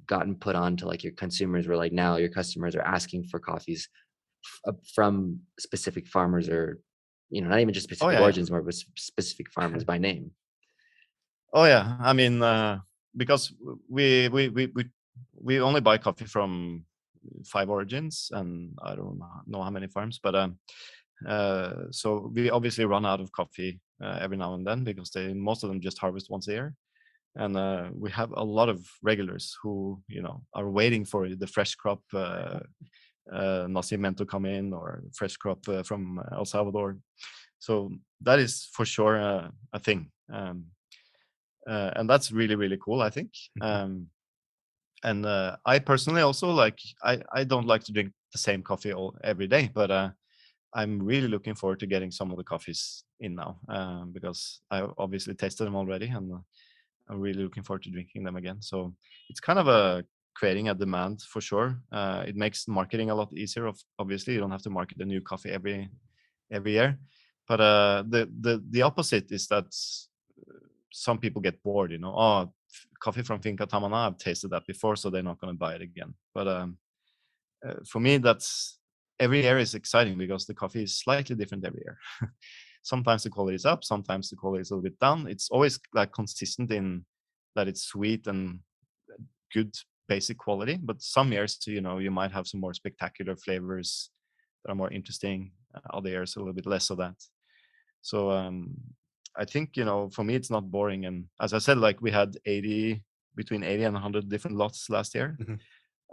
gotten put on to like your consumers, where like now your customers are asking for coffees from specific farmers, or not even just Oh specific yeah, yeah. origins, more but specific farmers by name? Oh yeah. I mean, because we only buy coffee from 5 origins, and I don't know how many farms, but so we obviously run out of coffee every now and then because most of them just harvest once a year, and we have a lot of regulars who are waiting for the fresh crop nacimiento come in, or fresh crop from El Salvador. So that is for sure a thing. And that's really really cool, I think. Mhm. And I personally also like, I don't like to drink the same coffee every day, but I'm really looking forward to getting some of the coffees in now, because I obviously tasted them already, and I'm really looking forward to drinking them again. So it's kind of creating a demand for sure. It makes marketing a lot easier. Obviously, you don't have to market a new coffee every year. But the opposite is that some people get bored. Oh, coffee from Finca Tamana, I've tasted that before, so they're not going to buy it again. But for me, that's every year is exciting because the coffee is slightly different every year. Sometimes the quality is up, sometimes the quality is a little bit down. It's always like consistent in that it's sweet and good basic quality. But some years, you might have some more spectacular flavors that are more interesting. Other years, a little bit less of that. So I think, for me, it's not boring. And as I said, like we had between 80 and 100 different lots last year. Mhm.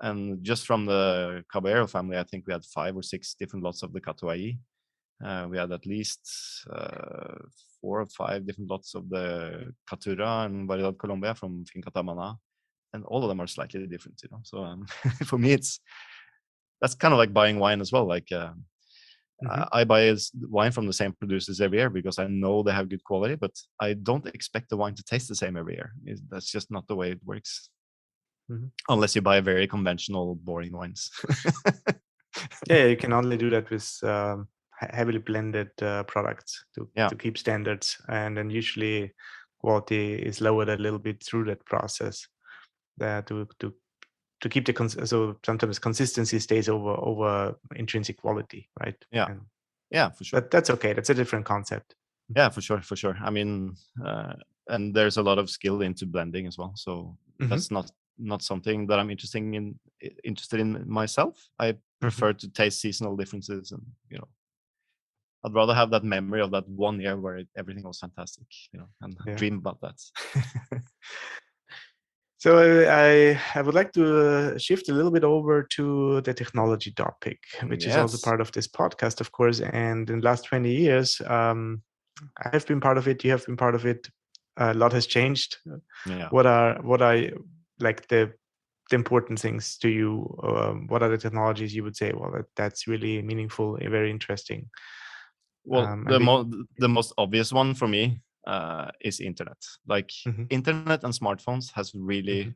And just from the Caballero family, I think we had 5 or 6 different lots of the Catuai. We had at least 4 or 5 different lots of the Caturra and Variedad Colombia from Finca Tamana. And all of them are slightly different, So for me, that's kind of like buying wine as well. Like Mhm. I buy wine from the same producers every year because I know they have good quality, but I don't expect the wine to taste the same every year. That's just not the way it works. Mhm. Unless you buy very conventional, boring wines. Yeah, you can only do that with heavily blended products Yeah. to keep standards, and then usually quality is lowered a little bit through that process. To keep so sometimes consistency stays over intrinsic quality, right? Yeah. And Yeah, for sure. but that's okay. That's a different concept. Yeah, for sure. I mean, and there's a lot of skill into blending as well. So that's not something that I'm interested in myself. I prefer to taste seasonal differences, and I'd rather have that memory of that 1 year where everything was fantastic, and dream about that. So I would like to shift a little bit over to the technology topic, which is also part of this podcast, of course. And in the last 20 years, I've been part of it. You have been part of it. A lot has changed. Yeah. What are like the important things to you? What are the technologies you would say? Well, that's really meaningful, very interesting. Well, the most obvious one for me is internet. Like internet and smartphones has really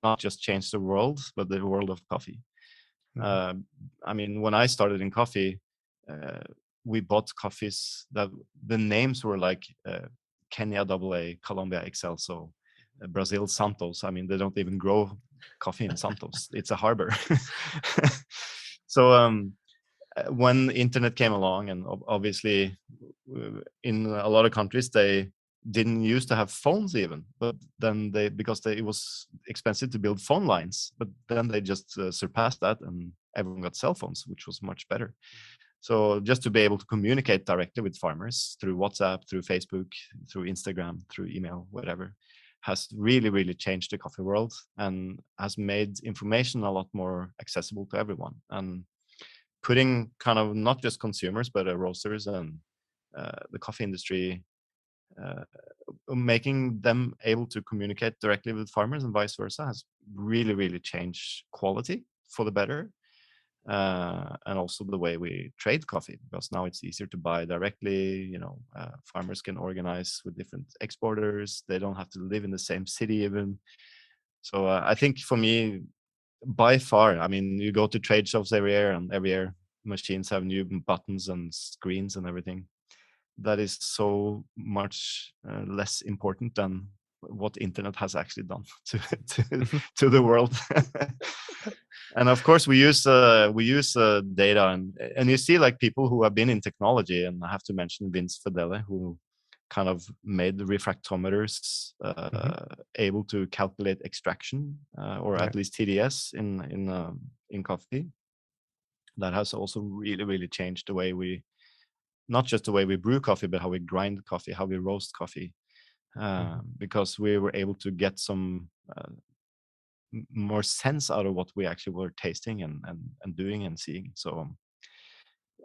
not just changed the world, but the world of coffee. I mean, when I started in coffee, we bought coffees that the names were like Kenya AA, Colombia Excelso, Brazil Santos. I mean, they don't even grow coffee in Santos. It's a harbor. So when the internet came along, and obviously in a lot of countries they didn't used to have phones even, but then it was expensive to build phone lines, but then they just surpassed that and everyone got cell phones, which was much better. So just to be able to communicate directly with farmers through WhatsApp, through Facebook, through Instagram, through email, whatever, has really changed the coffee world and has made information a lot more accessible to everyone, and putting kind of not just consumers but roasters and the coffee industry, making them able to communicate directly with farmers and vice versa has really changed quality for the better, and also the way we trade coffee, because now it's easier to buy directly. Farmers can organize with different exporters. They don't have to live in the same city even. So I think for me, by far, I mean, you go to trade shows every year, and every year machines have new buttons and screens and everything. That is so much less important than what internet has actually done to the world. And of course, we use data, and you see like people who have been in technology, and I have to mention Vince Fedele, who kind of made the refractometers able to calculate extraction, or at least TDS in coffee. That has also really changed the way we, not just the way we brew coffee, but how we grind coffee, how we roast coffee, because we were able to get some more sense out of what we actually were tasting and doing and seeing. So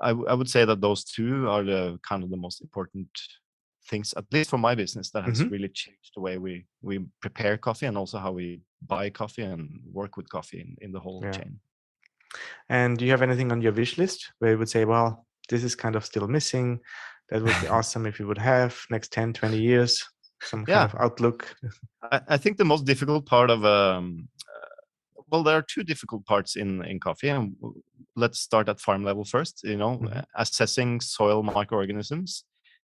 I would say that those two are the kind of the most important things, at least for my business, that has really changed the way we prepare coffee, and also how we buy coffee and work with coffee in the whole chain. And do you have anything on your wish list where you would say, well, this is kind of still missing, that would be awesome if you would have next 10, 20 years, some kind of outlook? I think the most difficult part of well, there are two difficult parts in coffee, and let's start at farm level first. Assessing soil microorganisms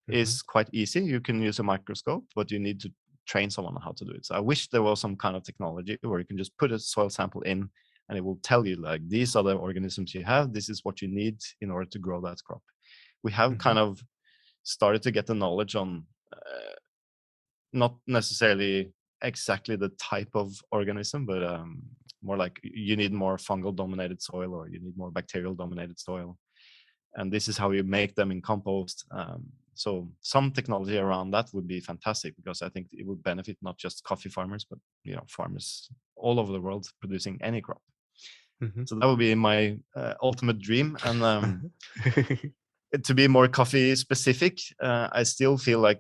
is quite easy. You can use a microscope, but you need to train someone on how to do it. So I wish there was some kind of technology where you can just put a soil sample in, and it will tell you, like, these are the organisms you have, this is what you need in order to grow that crop. We have kind of started to get the knowledge on not necessarily exactly the type of organism, but more like you need more fungal dominated soil, or you need more bacterial dominated soil, and this is how you make them in compost. So some technology around that would be fantastic, because I think it would benefit not just coffee farmers, but farmers all over the world producing any crop. So that would be my ultimate dream. And to be more coffee specific, I still feel like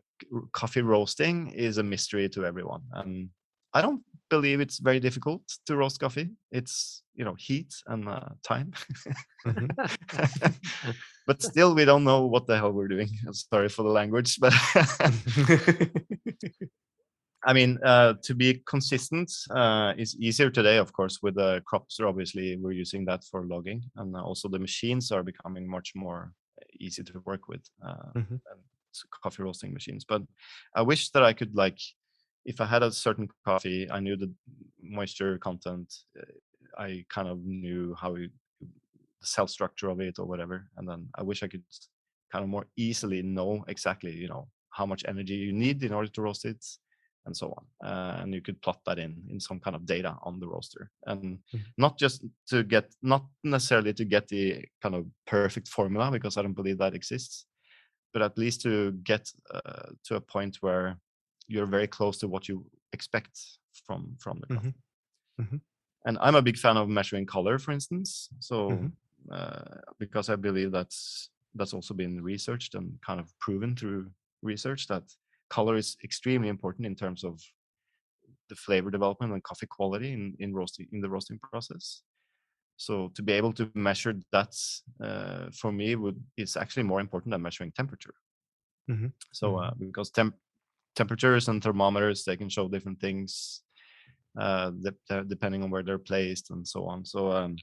coffee roasting is a mystery to everyone. I don't believe it's very difficult to roast coffee. It's heat and time. But still, we don't know what the hell we're doing. Sorry for the language, but I mean, to be consistent is easier today, of course, with the Cropster. Obviously, we're using that for logging, and also the machines are becoming much more easy to work with, Mhm. and coffee roasting machines. But I wish that I could, like, if I had a certain coffee, I knew the moisture content, I kind of knew the cell structure of it or whatever, and then I wish I could kind of more easily know exactly, how much energy you need in order to roast it, and so on. And you could plot that in some kind of data on the roaster, and Mhm. not necessarily to get the kind of perfect formula, because I don't believe that exists, but at least to get to a point where you're very close to what you expect from the Mhm. coffee. Mhm. And I'm a big fan of measuring color, for instance. So Mhm. because I believe that's also been researched and kind of proven through research that color is extremely important in terms of the flavor development and coffee quality in the roasting process. So to be able to measure that, for me, is actually more important than measuring temperature. Mhm. So Mhm. because temperatures and thermometers, they can show different things, depending on where they're placed and so on. So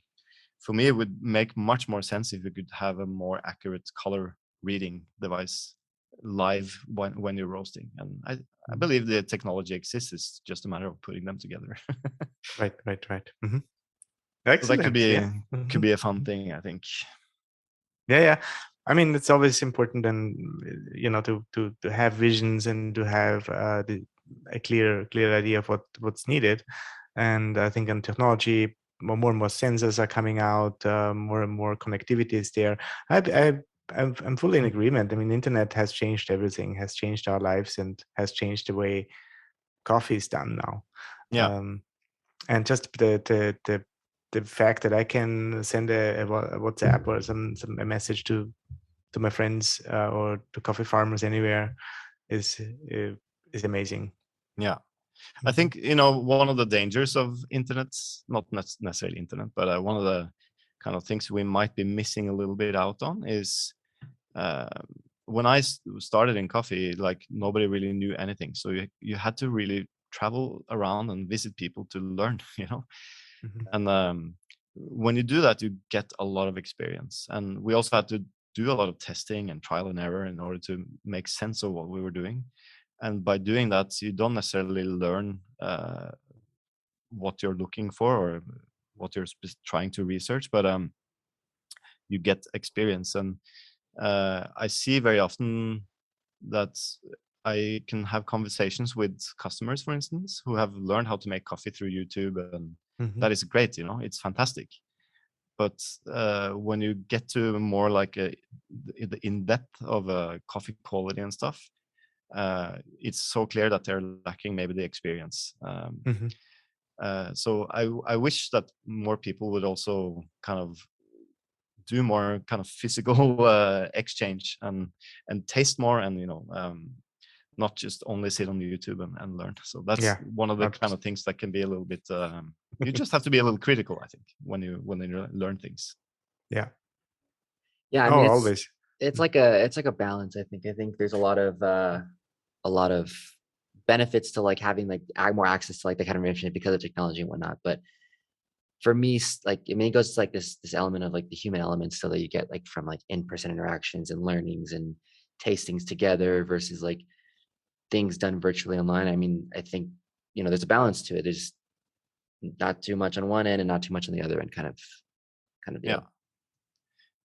for me, it would make much more sense if you could have a more accurate color reading device live when you're roasting. And I Mhm. believe the technology exists. It's just a matter of putting them together. Right. Right. Right. Mhm. So that could Excellent. be Yeah. Mhm. a fun thing, I think. Yeah. Yeah. I mean, it's always important, and to have visions and to have a clear idea of what's needed. And I think in technology, more and more sensors are coming out, more and more connectivity is there. I'm fully in agreement. I mean, internet has changed everything, has changed our lives, and has changed the way coffee is done now. Yeah. Um, and just the fact that I can send a WhatsApp or a message to my friends, or to coffee farmers anywhere is uh, is amazing. Yeah. I Mhm. think, one of the dangers of internet, not necessarily internet, but one of the kind of things we might be missing a little bit out on is, uh, when I started in coffee, like, nobody really knew anything. So you had to really travel around and visit people to learn, Mhm. And when you do that, you get a lot of experience. And we also had to do a lot of testing and trial and error in order to make sense of what we were doing. And by doing that, you don't necessarily learn what you're looking for or what you're trying to research, but you get experience. And I see very often that I can have conversations with customers, for instance, who have learned how to make coffee through YouTube, and Mhm. that is great. It's fantastic. But when you get to more like the in depth of coffee quality and stuff, it's so clear that they're lacking maybe the experience. Mhm. So I wish that more people would also kind of do more kind of physical exchange and taste more, and not just only sit on YouTube and learn. So that's Yeah. one of the kind 100%. of things that can be a little bit. You just have to be a little critical, I think, when you learn things. Yeah. Yeah, I Oh, mean always. it's like a balance, I think. I think there's a lot of benefits to like having like more access to like the kind of information because of technology and whatnot. But for me, like, I mean, it goes to like this element of like the human element still that you get like from like in-person interactions and learnings and tastings together versus like things done virtually online. I mean, I think, there's a balance to it. There's not too much on one end and not too much on the other end kind of Yeah. deal.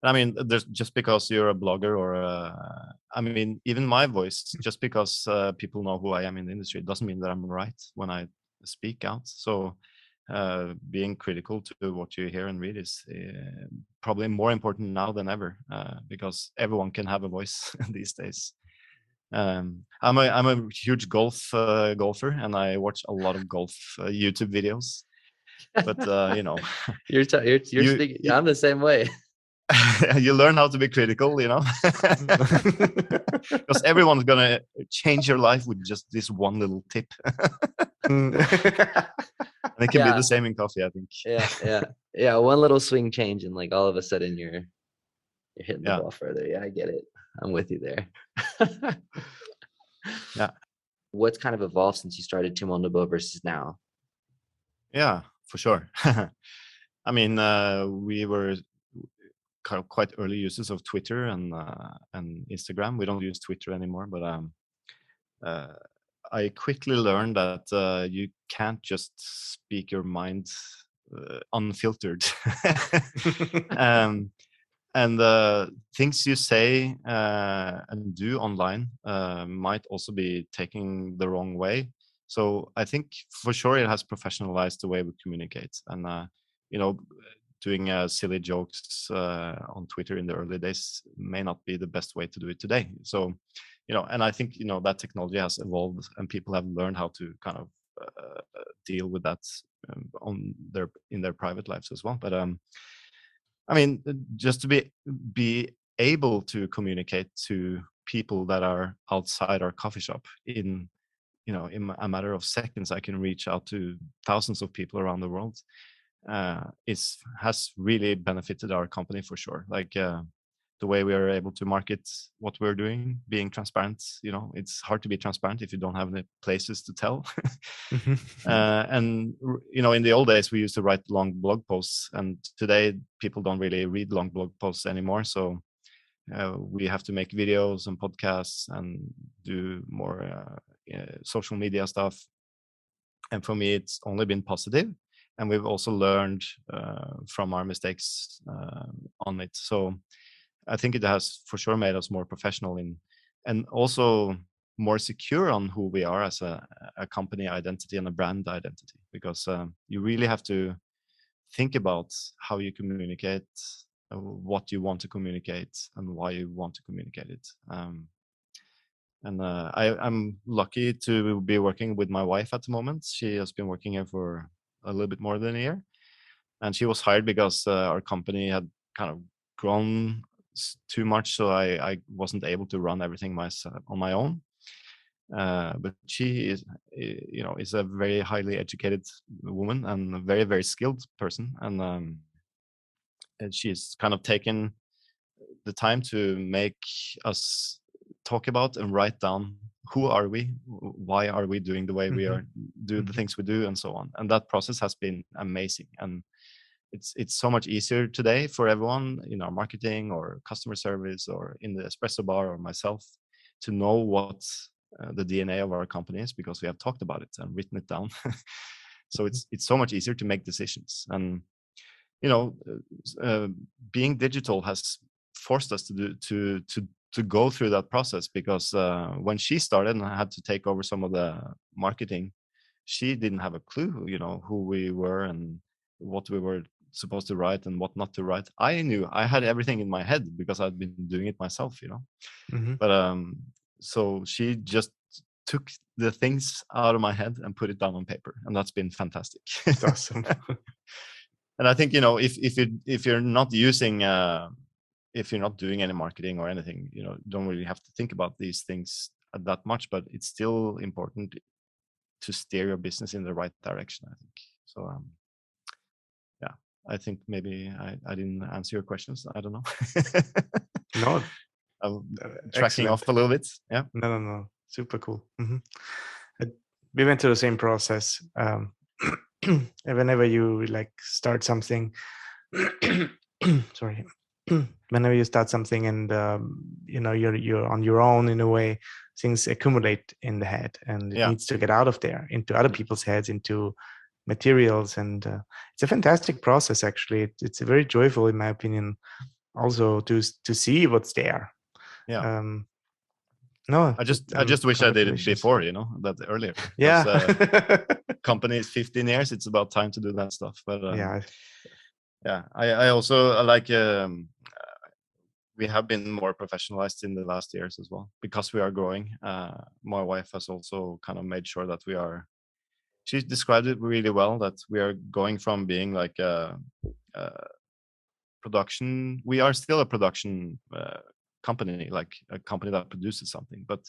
I mean, there's just because you're a blogger or I mean, even my voice, just because people know who I am in the industry, doesn't mean that I'm right when I speak out. So being critical to what you hear and read is probably more important now than ever, because everyone can have a voice these days. I'm a huge golfer, and I watch a lot of golf YouTube videos. But You're you, speaking. you I'm the same way. you learn how to be critical, because everyone's gonna change your life with just this one little tip. And it can be Yeah, the same in coffee, I think. yeah. One little swing change, and like all of a sudden you're hitting the Yeah, ball further. Yeah, I get it. I'm with you there. yeah, What's kind of evolved since you started Tim Wendelboe versus now? yeah, for sure. I mean, we were quite early users of Twitter and Instagram. We don't use Twitter anymore, but I quickly learned that you can't just speak your mind unfiltered. um, and things you say and do online might also be taken the wrong way. So I think for sure it has professionalized the way we communicate. And you know, doing silly jokes on Twitter in the early days may not be the best way to do it today. So, and I think that technology has evolved and people have learned how to kind of deal with that in their private lives as well. But I mean, just to be able to communicate to people that are outside our coffee shop in a matter of seconds, I can reach out to thousands of people around the world. Has really benefited our company for sure. Like the way we are able to market what we're doing, being transparent. It's hard to be transparent if you don't have any places to tell. And in the old days we used to write long blog posts, and today people don't really read long blog posts anymore. So we have to make videos and podcasts and do more social media stuff. And for me, it's only been positive. And we've also learned from our mistakes on it. So I think it has for sure made us more professional and also more secure on who we are as a company identity and a brand identity, because you really have to think about how you communicate, what you want to communicate, and why you want to communicate it. And I'm lucky to be working with my wife at the moment. She has been working here for a little bit more than a year, and she was hired because our company had kind of grown too much, so I wasn't able to run everything on my own. But she is a very highly educated woman and a very, very skilled person, and she's kind of taken the time to make us talk about and write down who are we, why are we doing the way we are, do the things we do, and so on. And that process has been amazing, and it's so much easier today for everyone in our marketing or customer service or in the espresso bar or myself to know what the DNA of our company is, because we have talked about it and written it down. So it's so much easier to make decisions. And being digital has forced us to go through that process, because when she started and I had to take over some of the marketing, she didn't have a clue, who we were and what we were supposed to write and what not to write. I knew I had everything in my head because I'd been doing it myself, But so she just took the things out of my head and put it down on paper, and that's been fantastic. That's awesome. And I think if you're not using if you're not doing any marketing or anything, don't really have to think about these things that much, but it's still important to steer your business in the right direction, I think. So yeah, I think maybe I didn't answer your questions. I don't know. No, I'm tracking off a little bit. Yeah. No. Super cool. We went through the same process. Whenever you start something, sorry. Whenever you start something and you're on your own in a way, things accumulate in the head, and it needs to get out of there into other people's heads, into materials, and it's a fantastic process. Actually, it's very joyful, in my opinion, also to see what's there. Yeah. No, I just wish I did it before, that earlier. Yeah. Company is 15 years. It's about time to do that stuff. But yeah. I also like we have been more professionalized in the last years as well, because we are growing. My wife has also kind of made sure that she described it really well, that we are going from being like a production. We are still a production company, like a company that produces something, but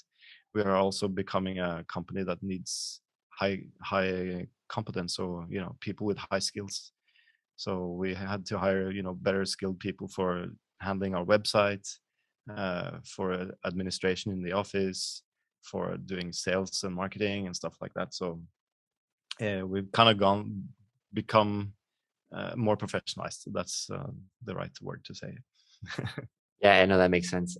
we are also becoming a company that needs high competence, or people with high skills. So we had to hire better skilled people for handling our website, for administration in the office, for doing sales and marketing and stuff like that. So we've kind of become more professionalized. That's the right word to say. Yeah, I know that makes sense.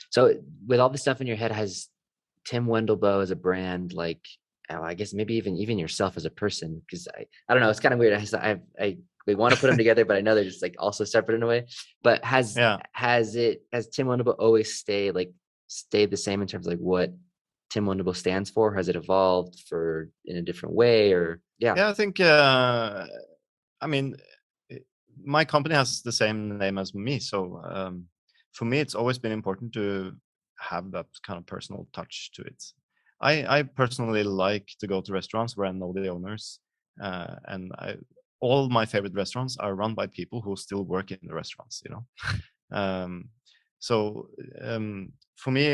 So with all this stuff in your head, has Tim Wendelboe as a brand, like, oh, I guess maybe even yourself as a person, because I don't know, it's kind of weird. I we want to put them together, but I know they're just like also separate in a way. But has Tim Wendelboe always stayed the same in terms of like what Tim Wendelboe stands for? Has it evolved in a different way, or Yeah, I think I mean, my company has the same name as me, so for me it's always been important to have that kind of personal touch to it. I personally like to go to restaurants where I know the owners, and all my favorite restaurants are run by people who still work in the restaurants, you know. um, so for me,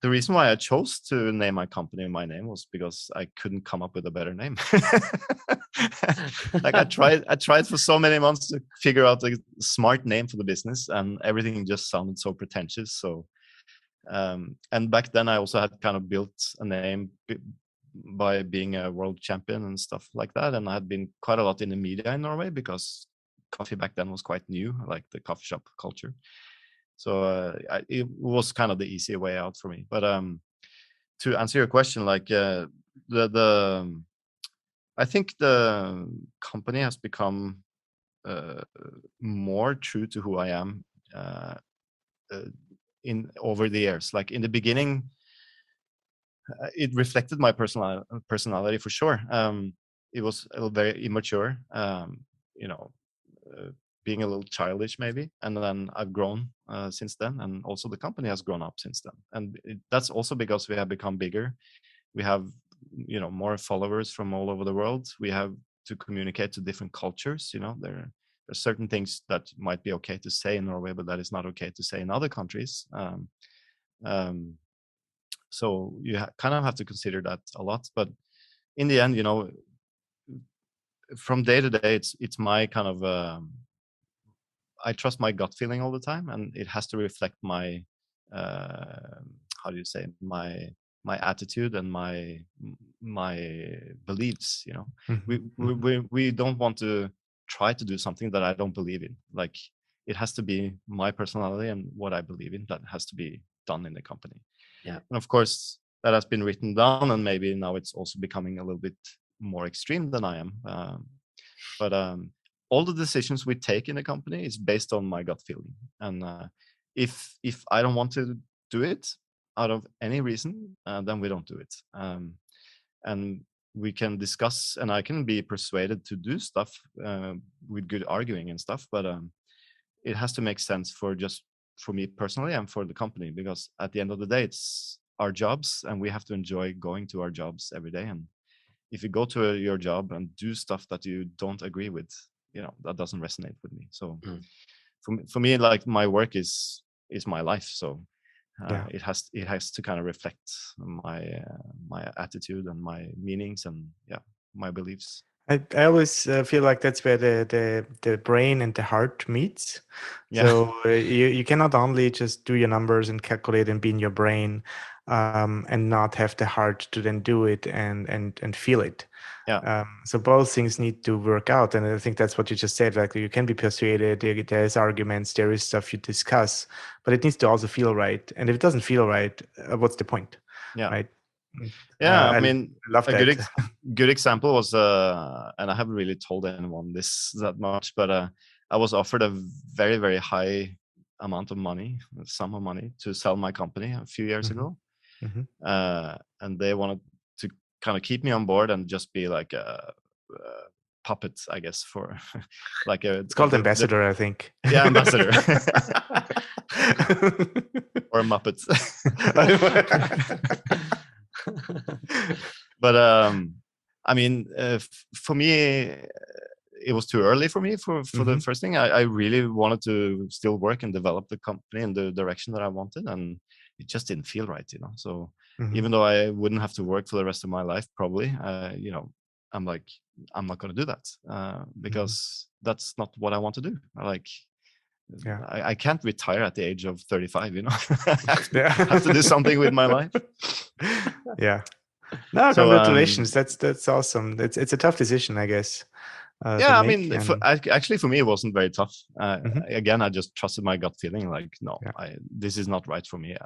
the reason why I chose to name my company my name was because I couldn't come up with a better name. Like I tried for so many months to figure out a smart name for the business, and everything just sounded so pretentious. So and back then I also had kind of built a name by being a world champion and stuff like that, and I had been quite a lot in the media in Norway because coffee back then was quite new, like the coffee shop culture. So it was kind of the easy way out for me. But to answer your question, like I think the company has become more true to who I am in over the years. Like in the beginning, it reflected my personality for sure. It was very immature, you know, being a little childish maybe, and then I've grown since then, and also the company has grown up since then. And that's also because we have become bigger. We have, you know, more followers from all over the world. We have to communicate to different cultures. You know, there are certain things that might be okay to say in Norway, but that is not okay to say in other countries. So you kind of have to consider that a lot. But in the end, you know, from day to day, it's my kind of I trust my gut feeling all the time, and it has to reflect my how do you say, my attitude and my beliefs. You know, we don't want to try to do something that I don't believe in. Like it has to be my personality and what I believe in that has to be done in the company. Yeah. And of course that has been written down, and maybe now it's also becoming a little bit more extreme than I am. But all the decisions we take in the company is based on my gut feeling. And if I don't want to do it out of any reason, then we don't do it. And we can discuss, and I can be persuaded to do stuff with good arguing and stuff, but it has to make sense for me personally and for the company, because at the end of the day, it's our jobs, and we have to enjoy going to our jobs every day. And if you go to your job and do stuff that you don't agree with, you know, that doesn't resonate with me. So for me, like my work is my life. So it has to kind of reflect my attitude and my meanings and my beliefs. I always feel like that's where the brain and the heart meets. Yeah. So you cannot only just do your numbers and calculate and be in your brain, and not have the heart to then do it and feel it. Yeah. So both things need to work out, and I think that's what you just said. Like you can be persuaded. There is arguments. There is stuff you discuss, but it needs to also feel right. And if it doesn't feel right, what's the point? Yeah. Right. Yeah, I mean, love that. Good example was, and I haven't really told anyone this that much, but I was offered a very, very high amount of money, sum of money, to sell my company a few years ago, and they wanted to kind of keep me on board and just be like a puppet, I guess, for like a. It's called ambassador, I think. Yeah, ambassador. Or a muppet. But I mean, for me, it was too early for me for the first thing. I really wanted to still work and develop the company in the direction that I wanted, and it just didn't feel right, you know. So even though I wouldn't have to work for the rest of my life, probably, you know, I'm like, I'm not going to do that because that's not what I want to do. I can't retire at the age of 35, you know. I have to do something with my life. Yeah. No, congratulations. That's awesome. It's a tough decision, I guess. Yeah, to I make. mean, And actually, for me, it wasn't very tough. Mhm. Again, I just trusted my gut feeling. Like, no, Yeah. this is not right for me.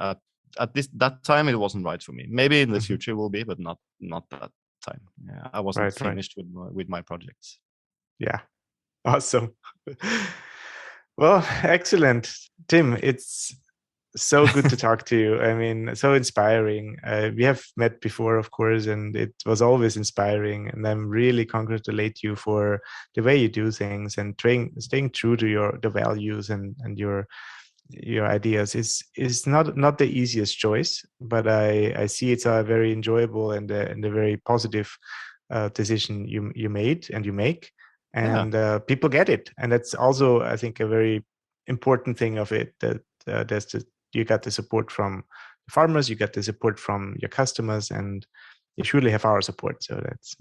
At that time, it wasn't right for me. Maybe in the Mhm. future it will be, but not that time. Yeah, I wasn't Right. finished with my projects. Yeah. Awesome. Well, excellent, Tim. It's so good to talk to you. I mean, so inspiring. We have met before, of course, and it was always inspiring. And I'm really congratulate you for the way you do things and staying true to the values and your ideas is not the easiest choice, but I see it's a very enjoyable and a very positive decision you made and you make, Yeah. and people get it, and that's also, I think, a very important thing of it, that you got the support from the farmers, you got the support from your customers, and you surely have our support. So that's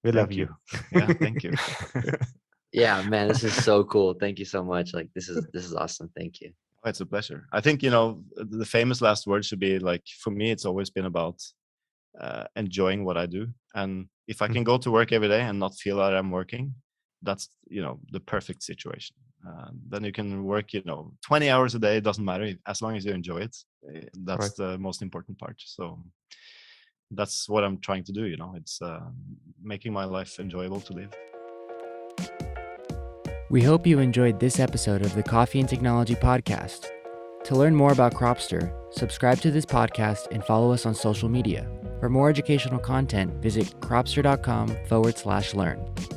we love you. Yeah, thank you. Yeah, man, this is so cool. Thank you so much. Like, this is awesome. Thank you. Oh, it's a pleasure. I think, the famous last word should be like, for me, it's always been about enjoying what I do. And if I can go to work every day and not feel that I'm working, that's, the perfect situation. Then you can work, 20 hours a day. It doesn't matter, as long as you enjoy it. That's Right. the most important part. So that's what I'm trying to do. It's making my life enjoyable to live. We hope you enjoyed this episode of the Coffee and Technology Podcast. To learn more about Cropster, subscribe to this podcast and follow us on social media. For more educational content, visit cropster.com/learn.